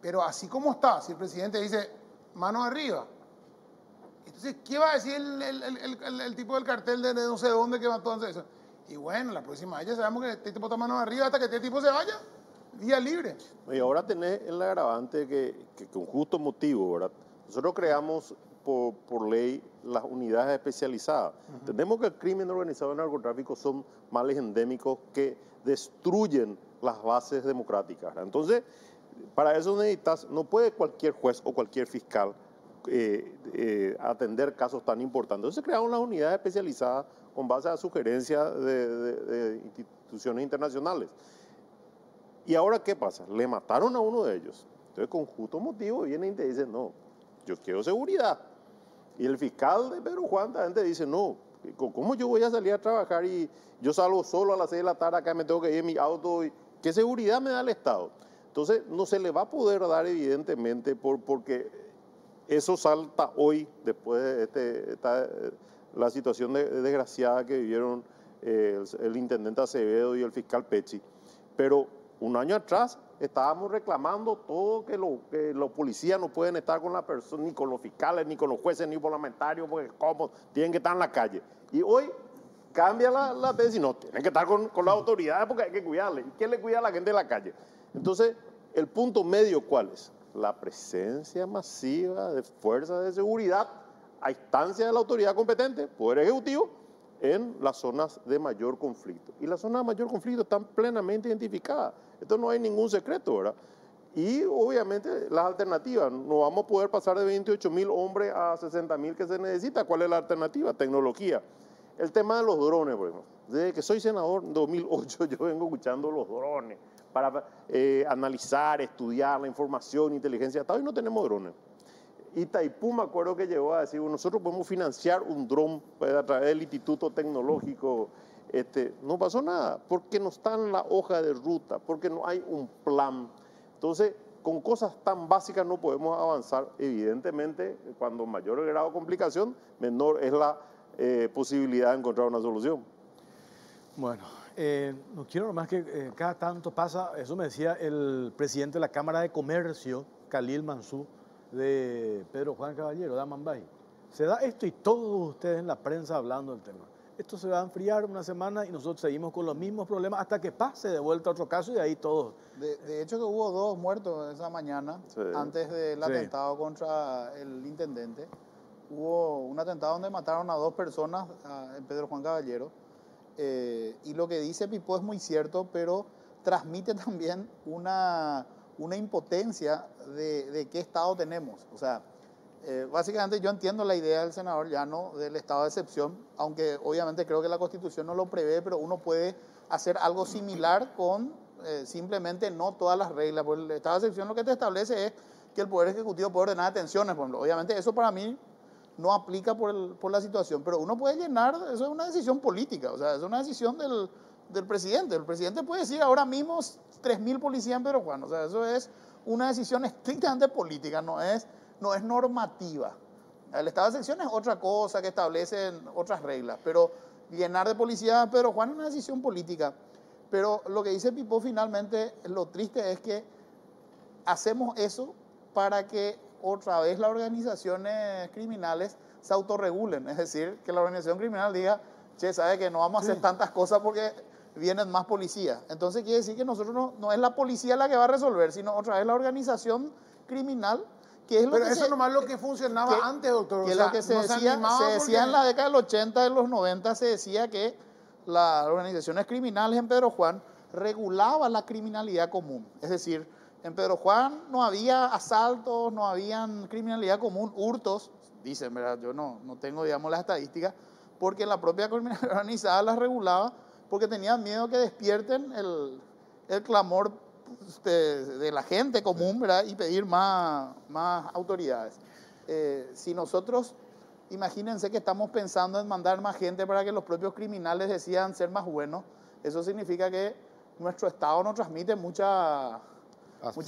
Pero así como está, si el presidente dice, manos arriba, entonces, ¿qué va a decir el tipo del cartel de no sé dónde que va todo eso? Y bueno, la próxima vez ya sabemos que este tipo está manos arriba hasta que este tipo se vaya, día libre. Y ahora tenés el agravante que con justo motivo, ¿verdad? Nosotros creamos por ley las unidades especializadas. Entendemos que el crimen organizado y el narcotráfico son males endémicos que destruyen las bases democráticas, ¿verdad? Entonces, para eso necesitas, no puede cualquier juez o cualquier fiscal atender casos tan importantes. Entonces, crearon las unidades especializadas con base a sugerencias de instituciones internacionales. ¿Y ahora qué pasa? Le mataron a uno de ellos. Entonces, con justo motivo, viene y te dice, no, yo quiero seguridad. Y el fiscal de Pedro Juan también te dice, no, ¿cómo yo voy a salir a trabajar y yo salgo solo a las 6 de la tarde, acá me tengo que ir en mi auto? ¿Qué seguridad me da el Estado? Entonces, no se le va a poder dar, evidentemente, porque eso salta hoy, después de la situación desgraciada que vivieron el intendente Acevedo y el fiscal Pechi. Pero un año atrás estábamos reclamando todo que los policías no pueden estar con la persona, ni con los fiscales, ni con los jueces, ni parlamentarios, porque ¿cómo? Tienen que estar en la calle. Y hoy cambia la tesis, no, tienen que estar con las autoridades porque hay que cuidarle. ¿Y quién le cuida a la gente de la calle? Entonces, el punto medio, ¿cuál es? La presencia masiva de fuerzas de seguridad a instancia de la autoridad competente, Poder Ejecutivo, en las zonas de mayor conflicto. Y las zonas de mayor conflicto están plenamente identificadas. Esto no hay ningún secreto, ¿verdad? Y obviamente las alternativas, no vamos a poder pasar de 28.000 hombres a 60.000 que se necesita. ¿Cuál es la alternativa? Tecnología. El tema de los drones, por ejemplo. Desde que soy senador en 2008 yo vengo escuchando los drones para analizar, estudiar la información, inteligencia de Estado, y no tenemos drones. Itaipú me acuerdo que llegó a decir, bueno, nosotros podemos financiar un dron a través del Instituto Tecnológico. No pasó nada, porque no está en la hoja de ruta, porque no hay un plan. Entonces, con cosas tan básicas no podemos avanzar. Evidentemente, cuando mayor el grado de complicación, menor es la posibilidad de encontrar una solución. Bueno, no quiero nomás que cada tanto pasa, eso me decía el presidente de la Cámara de Comercio, Khalil Mansur, de Pedro Juan Caballero, de Amambay. Se da esto y todos ustedes en la prensa hablando del tema. esto se va a enfriar una semana y nosotros seguimos con los mismos problemas hasta que pase de vuelta otro caso y ahí todos. De hecho que hubo 2 muertos esa mañana, Sí. antes del Sí. atentado contra el intendente. Hubo un atentado donde mataron a 2 personas, en Pedro Juan Caballero. Y lo que dice Pipó es muy cierto, pero transmite también una impotencia de qué estado tenemos. O sea, básicamente yo entiendo la idea del senador Llano del estado de excepción, aunque obviamente creo que la Constitución no lo prevé, pero uno puede hacer algo similar con simplemente no todas las reglas. Porque el estado de excepción lo que te establece es que el Poder Ejecutivo puede ordenar detenciones, por ejemplo. Obviamente eso para mí no aplica por la situación, pero uno puede llenar, eso es una decisión política, o sea, es una decisión del presidente. El presidente puede decir ahora mismo 3.000 policías en Pedro Juan, o sea, eso es una decisión estrictamente política, no es normativa. El estado de excepción es otra cosa que establecen otras reglas, pero llenar de policías a Pedro Juan es una decisión política. Pero lo que dice Pipó finalmente, lo triste es que hacemos eso para que otra vez las organizaciones criminales se autorregulen, es decir, que la organización criminal diga, che, sabe que no vamos a hacer tantas cosas porque vienen más policías. Entonces quiere decir que nosotros no es la policía la que va a resolver, sino otra vez la organización criminal, que es lo Pero que eso nomás lo que funcionaba antes, doctor. que O sea, lo que se no decía, animaba se decía porque- en la década del 80, de los 90, se decía que las organizaciones criminales en Pedro Juan regulaban la criminalidad común. Es decir, en Pedro Juan no había asaltos, no habían criminalidad común, hurtos, dicen, ¿verdad? Yo no tengo, digamos, las estadísticas, porque la propia criminalidad organizada las regulaba porque tenían miedo que despierten el clamor de la gente común, ¿verdad? Y pedir más autoridades. Si nosotros, imagínense que estamos pensando en mandar más gente para que los propios criminales decidan ser más buenos, eso significa que nuestro Estado no transmite mucha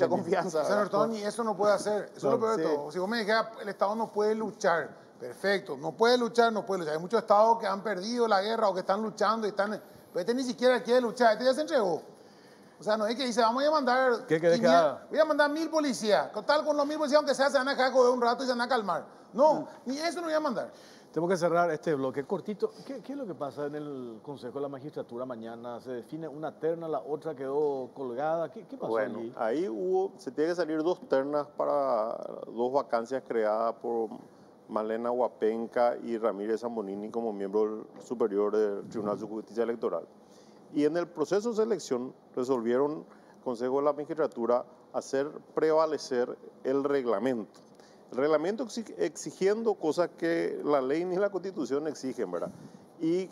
confianza. Señor ¿verdad? Tony, eso no puede hacer. Eso es lo peor de Sí. todo. Si vos me dijeras, el Estado no puede luchar. Perfecto, no puede luchar. Hay muchos estados que han perdido la guerra o que están luchando y están... Pero este ni siquiera quiere luchar, este ya se entregó. O sea, no es que dice, vamos a mandar... ¿Qué querés que haga? Voy a mandar 1.000 policías. Total, con los 1.000 policías, aunque sea, se van a dejar joder un rato y se van a calmar. No, ni eso no voy a mandar. Tengo que cerrar este bloque cortito. ¿Qué es lo que pasa en el Consejo de la Magistratura mañana? ¿Se define una terna, la otra quedó colgada? ¿Qué pasó Bueno, allí? ahí se tiene que salir 2 ternas para 2 vacancias creadas por Malena Huapenca y Ramírez Zambonini como miembro superior del Tribunal de Justicia Electoral. Y en el proceso de selección resolvieron el Consejo de la Magistratura hacer prevalecer el reglamento. El reglamento exigiendo cosas que la ley ni la Constitución exigen, ¿verdad? Y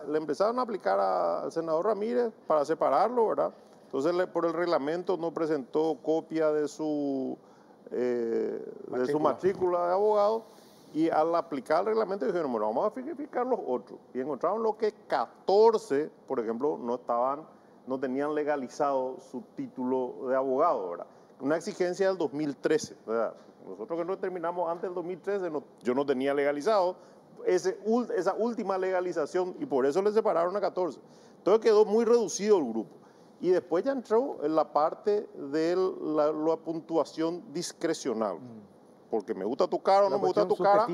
le empezaron a aplicar al senador Ramírez para separarlo, ¿verdad? Entonces, por el reglamento no presentó copia de su matrícula de abogado, y al aplicar el reglamento dijeron, bueno, vamos a verificar los otros. Y encontraron lo que 14, por ejemplo, no tenían legalizado su título de abogado, ¿verdad? Una exigencia del 2013, ¿verdad? Nosotros que no terminamos antes del 2013, yo no tenía legalizado esa última legalización y por eso le separaron a 14. Entonces quedó muy reducido el grupo. Y después ya entró en la parte de la puntuación discrecional. Porque me gusta tu cara o no me gusta tu cara.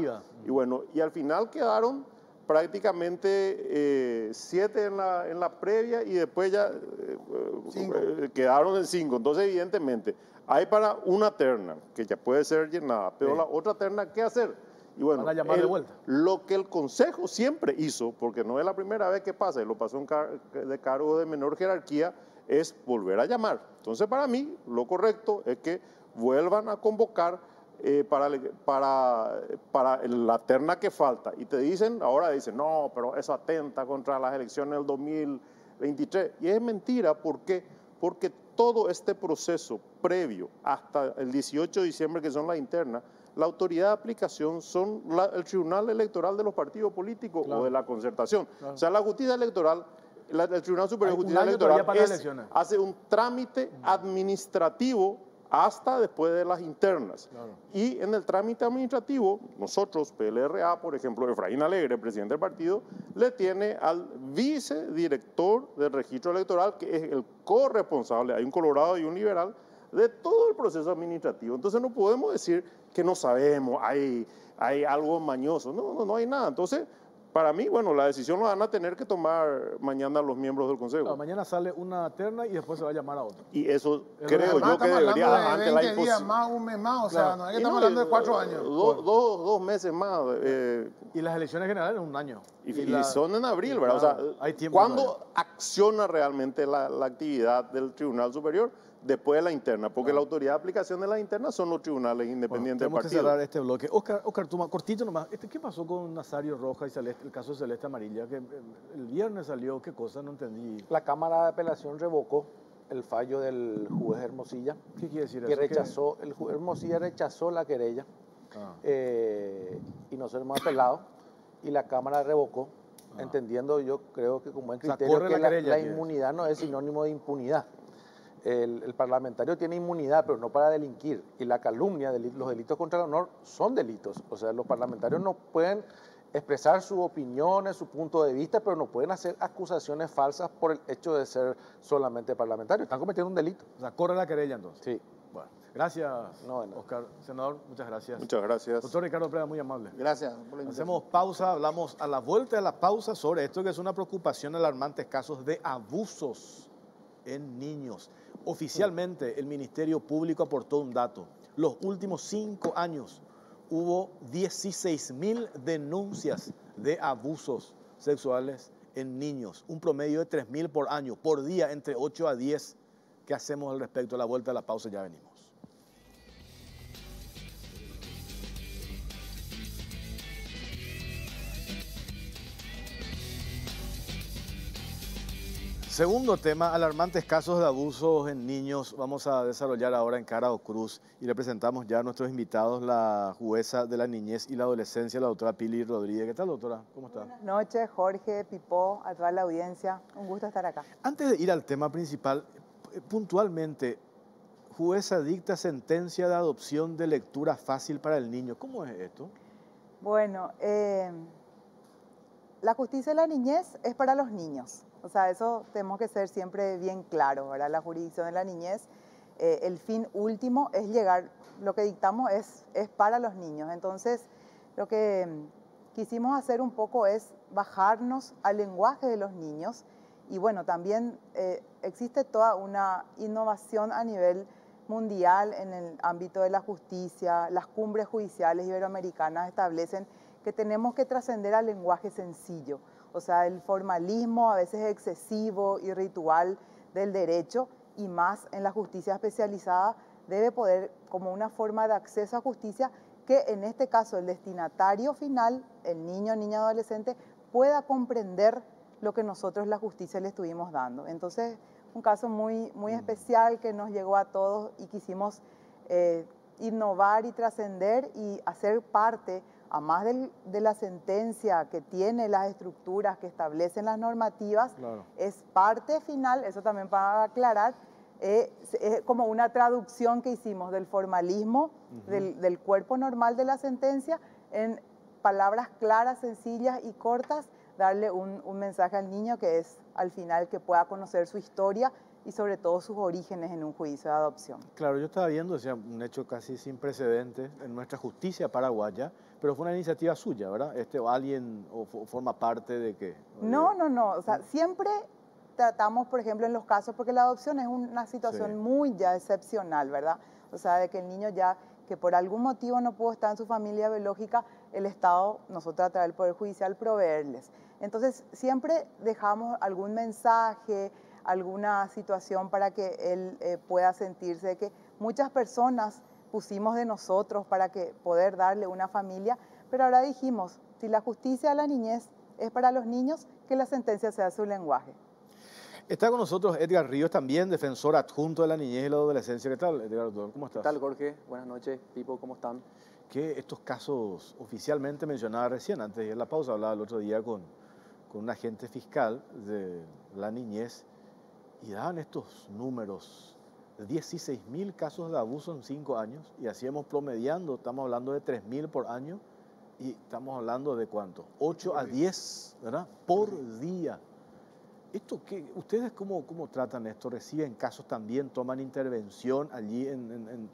Y bueno, y al final quedaron prácticamente 7 en la previa y después ya quedaron en 5. Entonces, evidentemente, hay para una terna que ya puede ser llenada, pero la otra terna, ¿qué hacer? Y bueno, van a llamar de vuelta. Lo que el Consejo siempre hizo, porque no es la primera vez que pasa, y lo pasó de cargo de menor jerarquía, es volver a llamar. Entonces, para mí, lo correcto es que vuelvan a convocar para la terna que falta. Y ahora dicen, no, pero eso atenta contra las elecciones del 2023. Y es mentira, ¿por qué? Porque todo este proceso previo hasta el 18 de diciembre, que son las internas, la autoridad de aplicación son el Tribunal Electoral de los partidos políticos, claro, o de la concertación. Claro. O sea, la justicia electoral, el Tribunal Superior de Justicia Electoral hace un trámite administrativo hasta después de las internas. Claro. Y en el trámite administrativo, nosotros, PLRA, por ejemplo, Efraín Alegre, presidente del partido, le tiene al vicedirector del registro electoral, que es el corresponsable, hay un colorado y un liberal, de todo el proceso administrativo. Entonces no podemos decir que no sabemos, hay algo mañoso. No hay nada. Entonces, Para mí, bueno, la decisión la van a tener que tomar mañana los miembros del Consejo. No, mañana sale una terna y después se va a llamar a otra. Y eso Es creo Además, yo que estamos debería, hablando de ante la 20 días imposibilidad. más, un mes más, o sea, Claro. no es que estamos hablando de 4 años. Dos meses más. Y las elecciones generales en un año. Y son en abril, ¿verdad? Claro, O sea, hay tiempo ¿cuándo todavía. acciona realmente la actividad del Tribunal Superior? Después de la interna, porque la autoridad de aplicación de la interna son los tribunales Bueno, independientes del tenemos que partido. cerrar este bloque. Oscar Tuma, cortito nomás. ¿Qué pasó con Nazario Roja y Celeste, el caso de Celeste Amarilla? Que el viernes salió, ¿qué cosa? No entendí. La Cámara de Apelación revocó el fallo del juez Hermosilla, ¿Qué quiere decir que eso? rechazó, el juez Hermosilla rechazó la querella Ah. y nosotros hemos apelado y la Cámara revocó, entendiendo yo creo que con buen O sea, criterio corre que la querella, la quiere decir. inmunidad no es sinónimo de impunidad. El parlamentario tiene inmunidad, pero no para delinquir. Y la calumnia, los delitos contra el honor son delitos. O sea, los parlamentarios no pueden expresar sus opiniones, su punto de vista, pero no pueden hacer acusaciones falsas por el hecho de ser solamente parlamentarios. Están cometiendo un delito. O sea, corre la querella entonces. Sí. Bueno, gracias, No, de nada. Oscar. Senador, muchas gracias. Muchas gracias. Doctor Ricardo Preda, muy amable. Gracias por la invitación. Hacemos pausa, hablamos a la vuelta de la pausa sobre esto que es una preocupación, alarmantes casos de abusos en niños. Oficialmente el Ministerio Público aportó un dato. Los últimos 5 años hubo 16.000 denuncias de abusos sexuales en niños, un promedio de 3.000 por año, por día, entre 8 a 10. ¿Qué hacemos al respecto? A la vuelta de la pausa ya venimos. Segundo tema, alarmantes casos de abusos en niños. Vamos a desarrollar ahora en Cara o Cruz y le presentamos ya a nuestros invitados, la jueza de la niñez y la adolescencia, la doctora Pili Rodríguez. ¿Qué tal, doctora? ¿Cómo está? Buenas noches, Jorge, Pipó, a toda la audiencia. Un gusto estar acá. Antes de ir al tema principal, puntualmente, jueza dicta sentencia de adopción de lectura fácil para el niño. ¿Cómo es esto? Bueno, la justicia de la niñez es para los niños. O sea, eso tenemos que ser siempre bien claros, ¿verdad? La jurisdicción de la niñez, el fin último es llegar, lo que dictamos es para los niños. Entonces, lo que quisimos hacer un poco es bajarnos al lenguaje de los niños y bueno, también existe toda una innovación a nivel mundial en el ámbito de la justicia. Las cumbres judiciales iberoamericanas establecen que tenemos que trascender al lenguaje sencillo. O sea, el formalismo a veces excesivo y ritual del derecho y más en la justicia especializada debe poder, como una forma de acceso a justicia, que en este caso el destinatario final, el niño, niña, adolescente, pueda comprender lo que nosotros la justicia le estuvimos dando. Entonces, un caso muy especial que nos llegó a todos y quisimos innovar y trascender y hacer parte, a más de la sentencia que tiene las estructuras que establecen las normativas, Claro. es parte final, eso también para aclarar, es como una traducción que hicimos del formalismo, del cuerpo normal de la sentencia, en palabras claras, sencillas y cortas, darle un mensaje al niño que es al final que pueda conocer su historia y sobre todo sus orígenes en un juicio de adopción. Claro, yo estaba viendo, o sea, un hecho casi sin precedentes en nuestra justicia paraguaya, pero fue una iniciativa suya, ¿verdad? ¿O alguien forma parte de qué? No, o sea, siempre tratamos, por ejemplo, en los casos, porque la adopción es una situación Sí. muy ya excepcional, ¿verdad? O sea, de que el niño ya, que por algún motivo no pudo estar en su familia biológica, el Estado, nosotros a través del Poder Judicial, proveerles. Entonces, siempre dejamos algún mensaje, alguna situación para que él pueda sentirse que muchas personas pusimos de nosotros para que poder darle una familia, pero ahora dijimos, si la justicia de la niñez es para los niños, que la sentencia sea su lenguaje. Está con nosotros Edgar Ríos, también defensor adjunto de la niñez y la adolescencia. ¿Qué tal, Edgar? ¿Cómo estás? ¿Qué tal, Jorge? Buenas noches, Pipo, ¿cómo están? Que estos casos oficialmente mencionaba recién, antes de ir a la pausa, hablaba el otro día con un agente fiscal de la niñez y daban estos números, 16.000 casos de abuso en 5 años y así hemos promediando, estamos hablando de 3.000 por año y estamos hablando de ¿cuánto? 8 a 10, ¿verdad? Por día. ¿Ustedes cómo tratan esto? ¿Reciben casos también? ¿Toman intervención allí en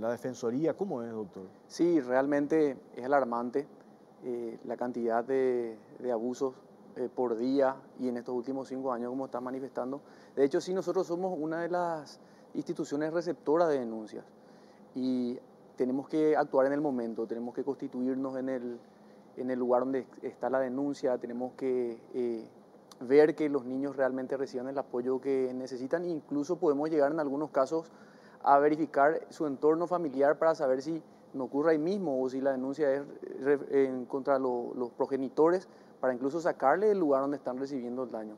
la Defensoría? ¿Cómo es, doctor? Sí, realmente es alarmante. la cantidad de abusos por día y en estos últimos 5 años como están manifestando. De hecho, sí, nosotros somos una de las instituciones receptoras de denuncias y tenemos que actuar en el momento, tenemos que constituirnos en el lugar donde está la denuncia, tenemos que ver que los niños realmente reciban el apoyo que necesitan e incluso podemos llegar en algunos casos a verificar su entorno familiar para saber si no ocurre ahí mismo o si la denuncia es contra los progenitores, para incluso sacarle del lugar donde están recibiendo el daño.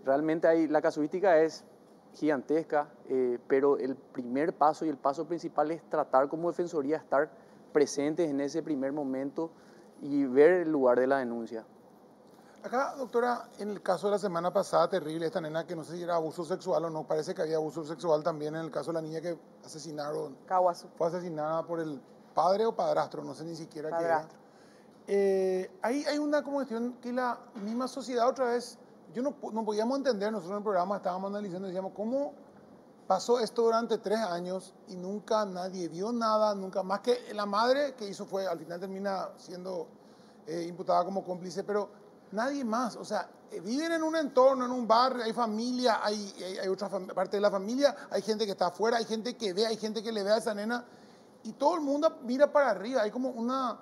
Realmente ahí la casuística es gigantesca, pero el primer paso y el paso principal es tratar como defensoría, estar presentes en ese primer momento y ver el lugar de la denuncia. Acá, doctora, en el caso de la semana pasada, terrible, esta nena que no sé si era abuso sexual o no, parece que había abuso sexual también en el caso de la niña que asesinaron. Caguazú. Fue asesinada por el padre o padrastro, no sé ni siquiera Padrastro. qué era. Ahí hay una cuestión que la misma sociedad otra vez, no podíamos entender, nosotros en el programa estábamos analizando y decíamos, ¿cómo pasó esto durante 3 años y nunca nadie vio nada, nunca más que la madre que hizo fue, al final termina siendo imputada como cómplice, pero nadie más, o sea, viven en un entorno, en un barrio, hay familia, hay otra parte de la familia, hay gente que está afuera, hay gente que ve, hay gente que le ve a esa nena y todo el mundo mira para arriba, hay como una,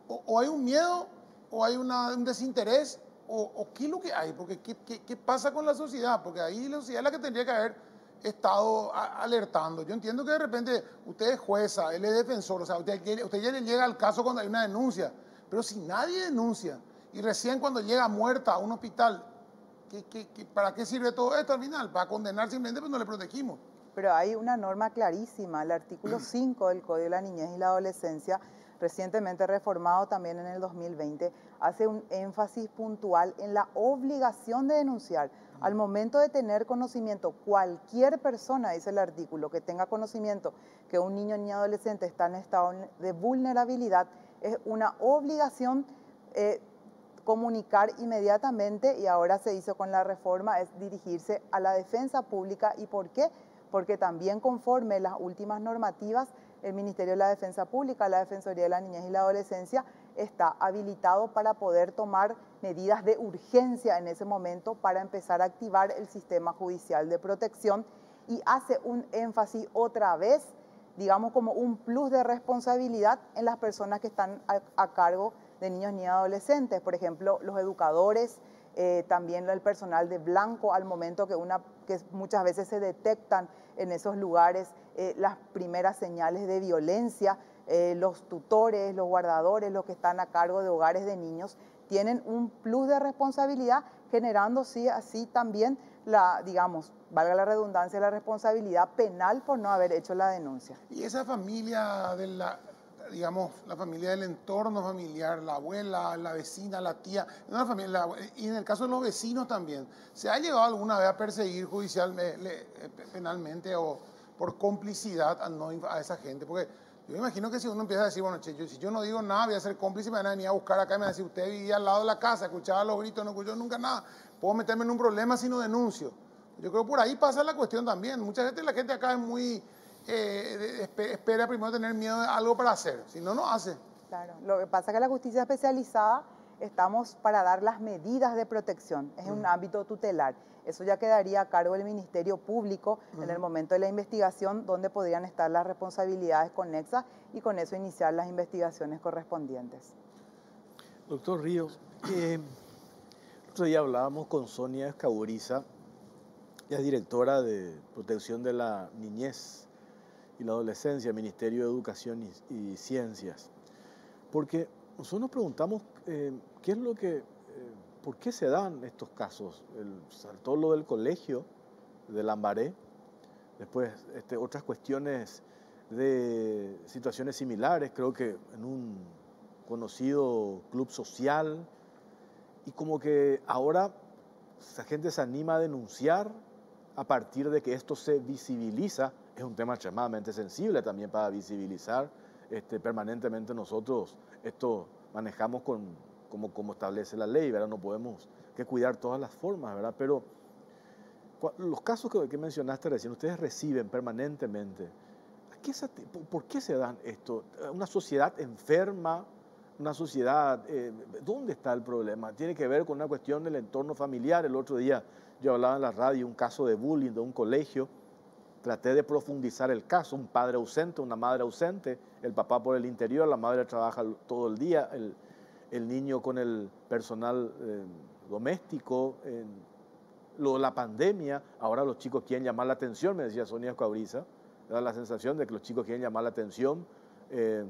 o hay un miedo, o hay un desinterés, o qué es lo que hay, porque qué pasa con la sociedad, porque ahí la sociedad es la que tendría que haber estado alertando. Yo entiendo que de repente usted es jueza, él es defensor, o sea, usted ya le llega al caso cuando hay una denuncia, pero si nadie denuncia, y recién cuando llega muerta a un hospital, ¿para qué sirve todo esto al final? Para condenar simplemente, pues no le protegimos. Pero hay una norma clarísima, el artículo 5 del Código de la Niñez y la Adolescencia, recientemente reformado también en el 2020, hace un énfasis puntual en la obligación de denunciar. Al momento de tener conocimiento, cualquier persona, dice el artículo, que tenga conocimiento que un niño o niña adolescente está en estado de vulnerabilidad, es una obligación comunicar inmediatamente, y ahora se hizo con la reforma, es dirigirse a la defensa pública. ¿Y por qué? Porque también conforme las últimas normativas, el Ministerio de la Defensa Pública, la Defensoría de la Niñez y la Adolescencia, está habilitado para poder tomar medidas de urgencia en ese momento para empezar a activar el sistema judicial de protección, y hace un énfasis otra vez, digamos como un plus de responsabilidad en las personas que están a cargo de niños y adolescentes, por ejemplo, los educadores, también el personal de blanco, al momento que muchas veces se detectan en esos lugares las primeras señales de violencia, los tutores, los guardadores, los que están a cargo de hogares de niños, tienen un plus de responsabilidad, generando sí, así también digamos, valga la redundancia, la responsabilidad penal por no haber hecho la denuncia. Y esa familia digamos, la familia del entorno familiar, la abuela, la vecina, la tía, una familia, y en el caso de los vecinos también, ¿se ha llegado alguna vez a perseguir judicialmente, penalmente o por complicidad a esa gente? Porque yo me imagino que si uno empieza a decir, bueno, che, si yo no digo nada, voy a ser cómplice, me van a venir a buscar acá y me van a decir, usted vivía al lado de la casa, escuchaba los gritos, no escuchó nunca nada, puedo meterme en un problema si no denuncio. Yo creo que por ahí pasa la cuestión también. Mucha gente, la gente acá es muy... espera primero tener miedo de algo para hacer, si no, no hace. Claro, lo que pasa es que la justicia especializada estamos para dar las medidas de protección, es un ámbito tutelar. Eso ya quedaría a cargo del Ministerio Público en el momento de la investigación, donde podrían estar las responsabilidades conexas y con eso iniciar las investigaciones correspondientes. Doctor Ríos, el otro día hablábamos con Sonia Escaburiza, ella es directora de Protección de la Niñez y la Adolescencia, Ministerio de Educación y Ciencias, porque nosotros nos preguntamos qué es lo que, por qué se dan estos casos. Saltó lo del colegio de Lambaré, después otras cuestiones de situaciones similares, creo que en un conocido club social, y como que ahora esa gente se anima a denunciar a partir de que esto se visibiliza. Es un tema extremadamente sensible también para visibilizar. Permanentemente nosotros esto manejamos como establece la ley, ¿verdad? No podemos que cuidar todas las formas, ¿verdad? Pero los casos que mencionaste recién, ustedes reciben permanentemente. ¿Por qué se dan esto? ¿Una sociedad enferma una sociedad, ¿dónde está el problema? Tiene que ver con una cuestión del entorno familiar. El otro día yo hablaba en la radio un caso de bullying de un colegio. Traté de profundizar el caso, un padre ausente, una madre ausente, el papá por el interior, la madre trabaja todo el día, el niño con el personal doméstico, la pandemia, ahora los chicos quieren llamar la atención, me decía Sonia Escabriza, da la sensación de que los chicos quieren llamar la atención,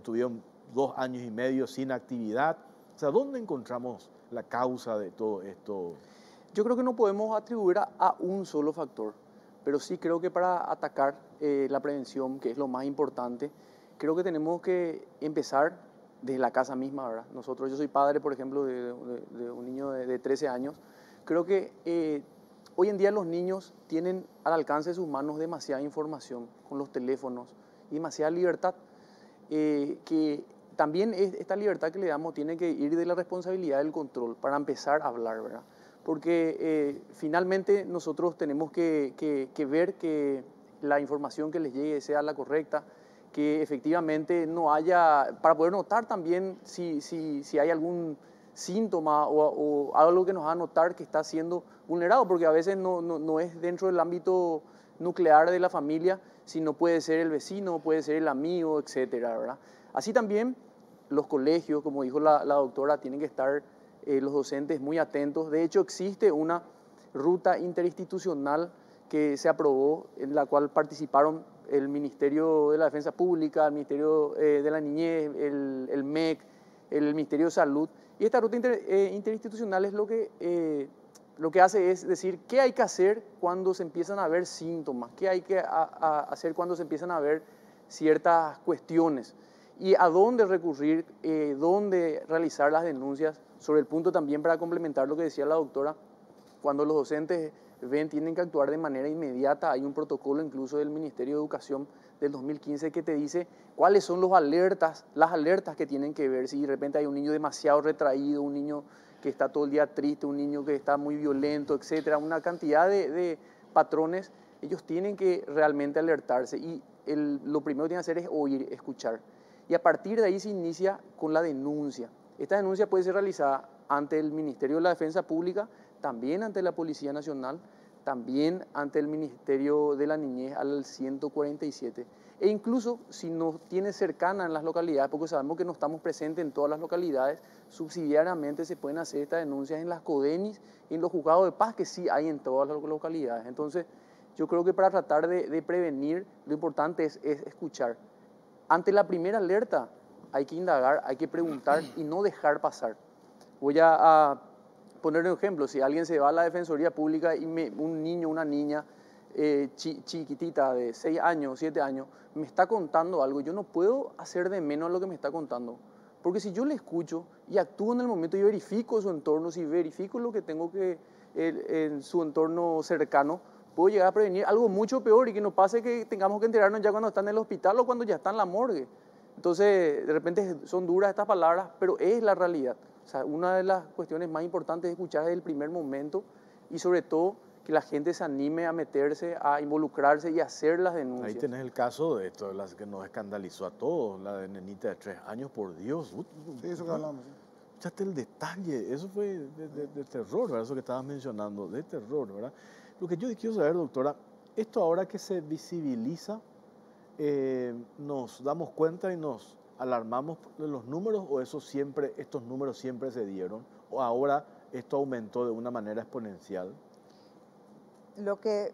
tuvieron 2 años y medio sin actividad. O sea, ¿dónde encontramos la causa de todo esto? Yo creo que no podemos atribuir a un solo factor, pero sí creo que para atacar la prevención, que es lo más importante, creo que tenemos que empezar desde la casa misma, ¿verdad? Yo soy padre, por ejemplo, de un niño de 13 años. Creo que hoy en día los niños tienen al alcance de sus manos demasiada información con los teléfonos y demasiada libertad, que también esta libertad que le damos tiene que ir de la responsabilidad del control para empezar a hablar, ¿verdad? Porque finalmente nosotros tenemos que ver que la información que les llegue sea la correcta, que efectivamente no haya, para poder notar también si hay algún síntoma o algo que nos haga notar que está siendo vulnerado, porque a veces no es dentro del ámbito nuclear de la familia, sino puede ser el vecino, puede ser el amigo, etcétera, ¿verdad? Así también los colegios, como dijo la doctora, tienen que estar los docentes muy atentos. De hecho, existe una ruta interinstitucional que se aprobó, en la cual participaron el Ministerio de la Defensa Pública, el Ministerio de la Niñez, el MEC, el Ministerio de Salud. Y esta ruta interinstitucional es lo que hace es decir qué hay que hacer cuando se empiezan a ver síntomas, qué hay que hacer cuando se empiezan a ver ciertas cuestiones y a dónde recurrir, dónde realizar las denuncias. Sobre el punto también, para complementar lo que decía la doctora, cuando los docentes tienen que actuar de manera inmediata, hay un protocolo incluso del Ministerio de Educación del 2015 que te dice cuáles son las alertas que tienen que ver, si de repente hay un niño demasiado retraído, un niño que está todo el día triste, un niño que está muy violento, etcétera, una cantidad de patrones. Ellos tienen que realmente alertarse y lo primero que tienen que hacer es oír, escuchar. Y a partir de ahí se inicia con la denuncia. Esta denuncia puede ser realizada ante el Ministerio de la Defensa Pública, también ante la Policía Nacional, también ante el Ministerio de la Niñez al 147. E incluso si nos tiene cercana en las localidades, porque sabemos que no estamos presentes en todas las localidades, subsidiariamente se pueden hacer estas denuncias en las CODENIS y en los juzgados de paz, que sí hay en todas las localidades. Entonces, yo creo que para tratar de prevenir, lo importante es escuchar. Ante la primera alerta hay que indagar, hay que preguntar y no dejar pasar. Voy a poner un ejemplo. Si alguien se va a la Defensoría Pública y un niño, una niña chiquitita de 6 años, 7 años, me está contando algo, yo no puedo hacer de menos lo que me está contando. Porque si yo le escucho y actúo en el momento y verifico su entorno, si verifico lo que tengo en su entorno cercano, puedo llegar a prevenir algo mucho peor y que no pase que tengamos que enterarnos ya cuando están en el hospital o cuando ya están en la morgue. Entonces, de repente son duras estas palabras, pero es la realidad. O sea, una de las cuestiones más importantes es escuchar desde el primer momento y sobre todo que la gente se anime a meterse, a involucrarse y a hacer las denuncias. Ahí tenés el caso de esto, las que nos escandalizó a todos, la de nenita de 3 años, por Dios. Sí, eso que hablamos. Fíjate el detalle, eso fue de terror, ¿verdad? Eso que estabas mencionando, de terror, ¿verdad? Lo que yo quiero saber, doctora, esto ahora que se visibiliza, ¿nos damos cuenta y nos alarmamos de los números o estos números siempre se dieron? ¿O ahora esto aumentó de una manera exponencial? Lo que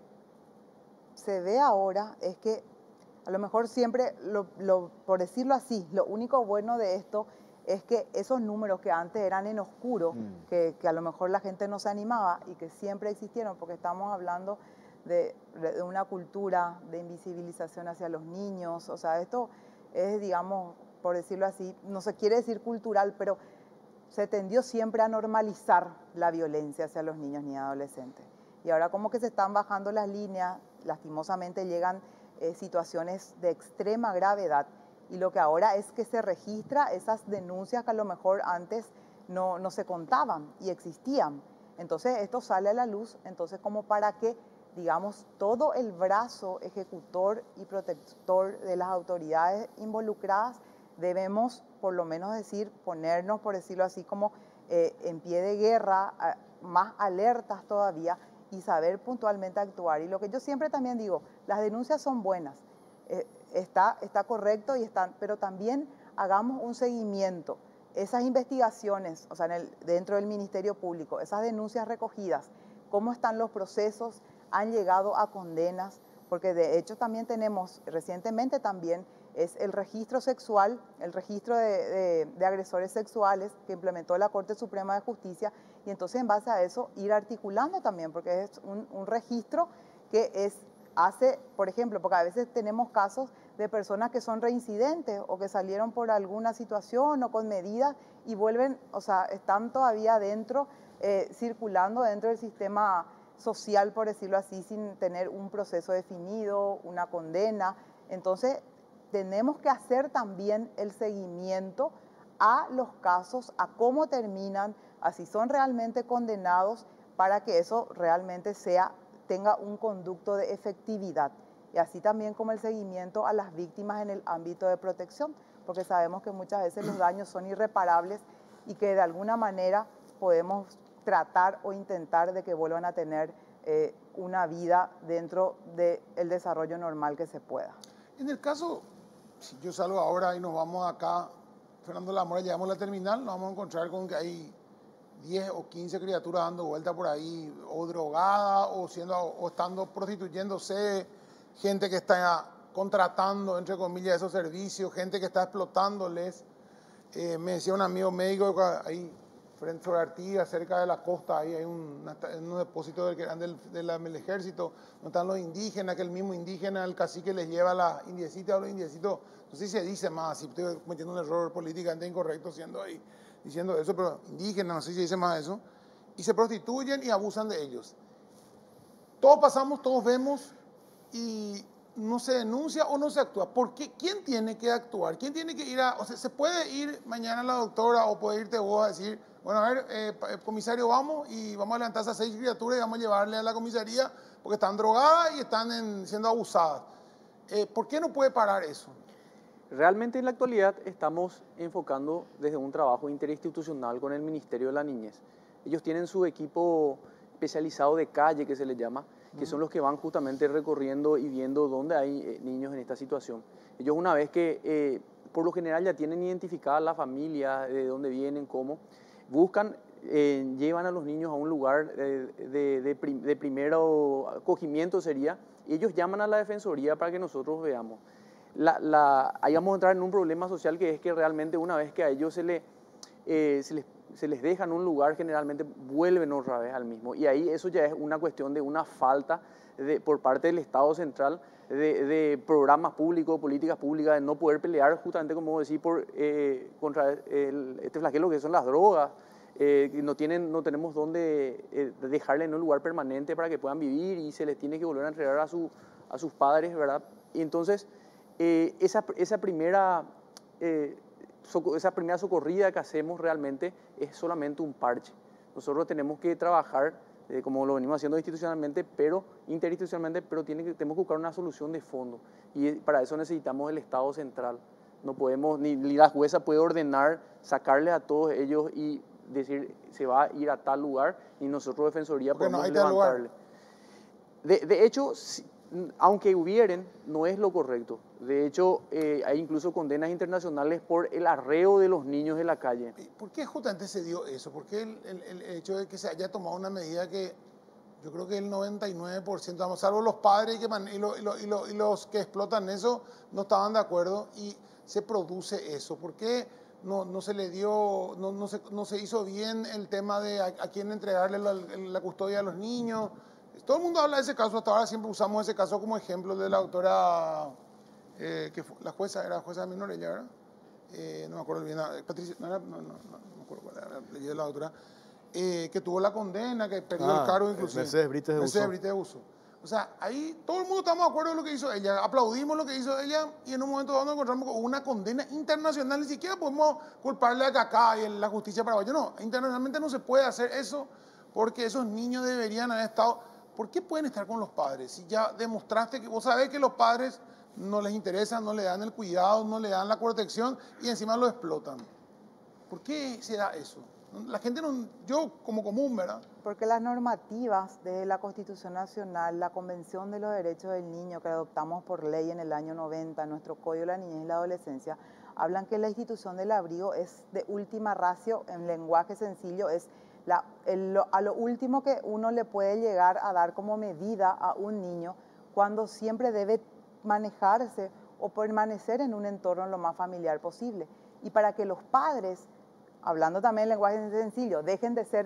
se ve ahora es que a lo mejor siempre, por decirlo así, lo único bueno de esto es que esos números que antes eran en oscuro, que a lo mejor la gente no se animaba y que siempre existieron, porque estamos hablando de una cultura de invisibilización hacia los niños. O sea, esto es, digamos, por decirlo así, no se quiere decir cultural, pero se tendió siempre a normalizar la violencia hacia los niños ni adolescentes. Y ahora como que se están bajando las líneas, lastimosamente llegan situaciones de extrema gravedad. Y lo que ahora es que se registra esas denuncias que a lo mejor antes no se contaban y existían. Entonces esto sale a la luz, entonces como para que, digamos, todo el brazo ejecutor y protector de las autoridades involucradas debemos por lo menos decir, ponernos, por decirlo así, como en pie de guerra, más alertas todavía y saber puntualmente actuar. Y lo que yo siempre también digo, las denuncias son buenas, está correcto, pero también hagamos un seguimiento. Esas investigaciones, o sea, dentro del Ministerio Público, esas denuncias recogidas, cómo están los procesos, han llegado a condenas, porque de hecho también tenemos, recientemente también, es el registro sexual, el registro de agresores sexuales que implementó la Corte Suprema de Justicia, y entonces en base a eso ir articulando también, porque es un registro que hace, por ejemplo, porque a veces tenemos casos de personas que son reincidentes o que salieron por alguna situación o con medidas y vuelven, o sea, están todavía dentro, circulando dentro del sistema social, por decirlo así, sin tener un proceso definido, una condena. Entonces, tenemos que hacer también el seguimiento a los casos, a cómo terminan, a si son realmente condenados, para que eso realmente tenga un conducto de efectividad. Y así también como el seguimiento a las víctimas en el ámbito de protección, porque sabemos que muchas veces los daños son irreparables y que de alguna manera podemos tratar o intentar de que vuelvan a tener una vida dentro del desarrollo normal que se pueda. En el caso, si yo salgo ahora y nos vamos acá, Fernando Lamora, llegamos a la terminal, nos vamos a encontrar con que hay 10 o 15 criaturas dando vuelta por ahí, o drogadas, o estando prostituyéndose, gente que está contratando, entre comillas, esos servicios, gente que está explotándoles. Me decía un amigo médico que ahí, frente a Artigas, cerca de la costa, ahí hay unos depósitos que eran del ejército, donde están los indígenas, que el mismo indígena, el cacique les lleva a las indiecitas o los indiecitos, no sé si se dice más, si estoy cometiendo un error políticamente incorrecto diciendo eso, pero indígenas, no sé si se dice más eso, y se prostituyen y abusan de ellos. Todos pasamos, todos vemos, y no se denuncia o no se actúa. ¿Por qué? ¿Quién tiene que actuar? ¿Quién tiene que ir o sea, se puede ir mañana la doctora o puede irte vos a decir, bueno, a ver, comisario, vamos y vamos a levantar esas 6 criaturas y vamos a llevarle a la comisaría porque están drogadas y están siendo abusadas? ¿Por qué no puede parar eso? Realmente en la actualidad estamos enfocando desde un trabajo interinstitucional con el Ministerio de la Niñez. Ellos tienen su equipo especializado de calle, que se les llama, que son los que van justamente recorriendo y viendo dónde hay niños en esta situación. Ellos, una vez que por lo general ya tienen identificada la familia, de dónde vienen, cómo, buscan, llevan a los niños a un lugar de primero acogimiento sería, y ellos llaman a la defensoría para que nosotros veamos. Ahí vamos a entrar en un problema social, que es que realmente una vez que a ellos se les deja en un lugar, generalmente vuelven otra vez al mismo. Y ahí eso ya es una cuestión de una falta por parte del Estado central de programas públicos, políticas públicas, de no poder pelear justamente, como decir, contra este flagelo que son las drogas. No tenemos dónde dejarle en un lugar permanente para que puedan vivir, y se les tiene que volver a entregar a sus padres, ¿verdad? Y entonces, esa primera socorrida que hacemos realmente es solamente un parche. Nosotros tenemos que trabajar, como lo venimos haciendo interinstitucionalmente, pero tenemos que buscar una solución de fondo, y para eso necesitamos el Estado central. No podemos, ni la jueza puede ordenar sacarle a todos ellos y decir se va a ir a tal lugar, y nosotros, Defensoría, podemos levantarle. De hecho, aunque hubieran, no es lo correcto. De hecho, hay incluso condenas internacionales por el arreo de los niños de la calle. ¿Por qué justamente se dio eso? ¿Por qué el hecho de que se haya tomado una medida que yo creo que el 99%, salvo los padres y los que explotan eso, no estaban de acuerdo, y se produce eso? ¿Por qué no se le dio, no se hizo bien el tema de a quién entregarle la custodia a los niños? Todo el mundo habla de ese caso, hasta ahora siempre usamos ese caso como ejemplo de la doctora, la jueza, era jueza de menores ya, ¿verdad? No me acuerdo bien, Patricia, no me acuerdo cuál era de la doctora, que tuvo la condena, que perdió el cargo inclusive. Mercedes Brites de Uso. O sea, ahí todo el mundo estamos de acuerdo con lo que hizo ella, aplaudimos lo que hizo ella, y en un momento dado nos encontramos con una condena internacional. Ni siquiera podemos culparle a Cacá y la justicia paraguaya. No, internacionalmente no se puede hacer eso, porque esos niños deberían haber estado. ¿Por qué pueden estar con los padres? Si ya demostraste que vos sabés que los padres no les interesa, no le dan el cuidado, no le dan la protección y encima lo explotan. ¿Por qué se da eso? La gente no, yo como común, ¿verdad? Porque las normativas de la Constitución Nacional, la Convención de los Derechos del Niño que adoptamos por ley en el año 90, nuestro Código de la Niñez y la Adolescencia, hablan que la institución del abrigo es de última ratio, en lenguaje sencillo, es a lo último que uno le puede llegar a dar como medida a un niño cuando siempre debe manejarse o permanecer en un entorno lo más familiar posible. Y para que los padres, hablando también en lenguaje sencillo,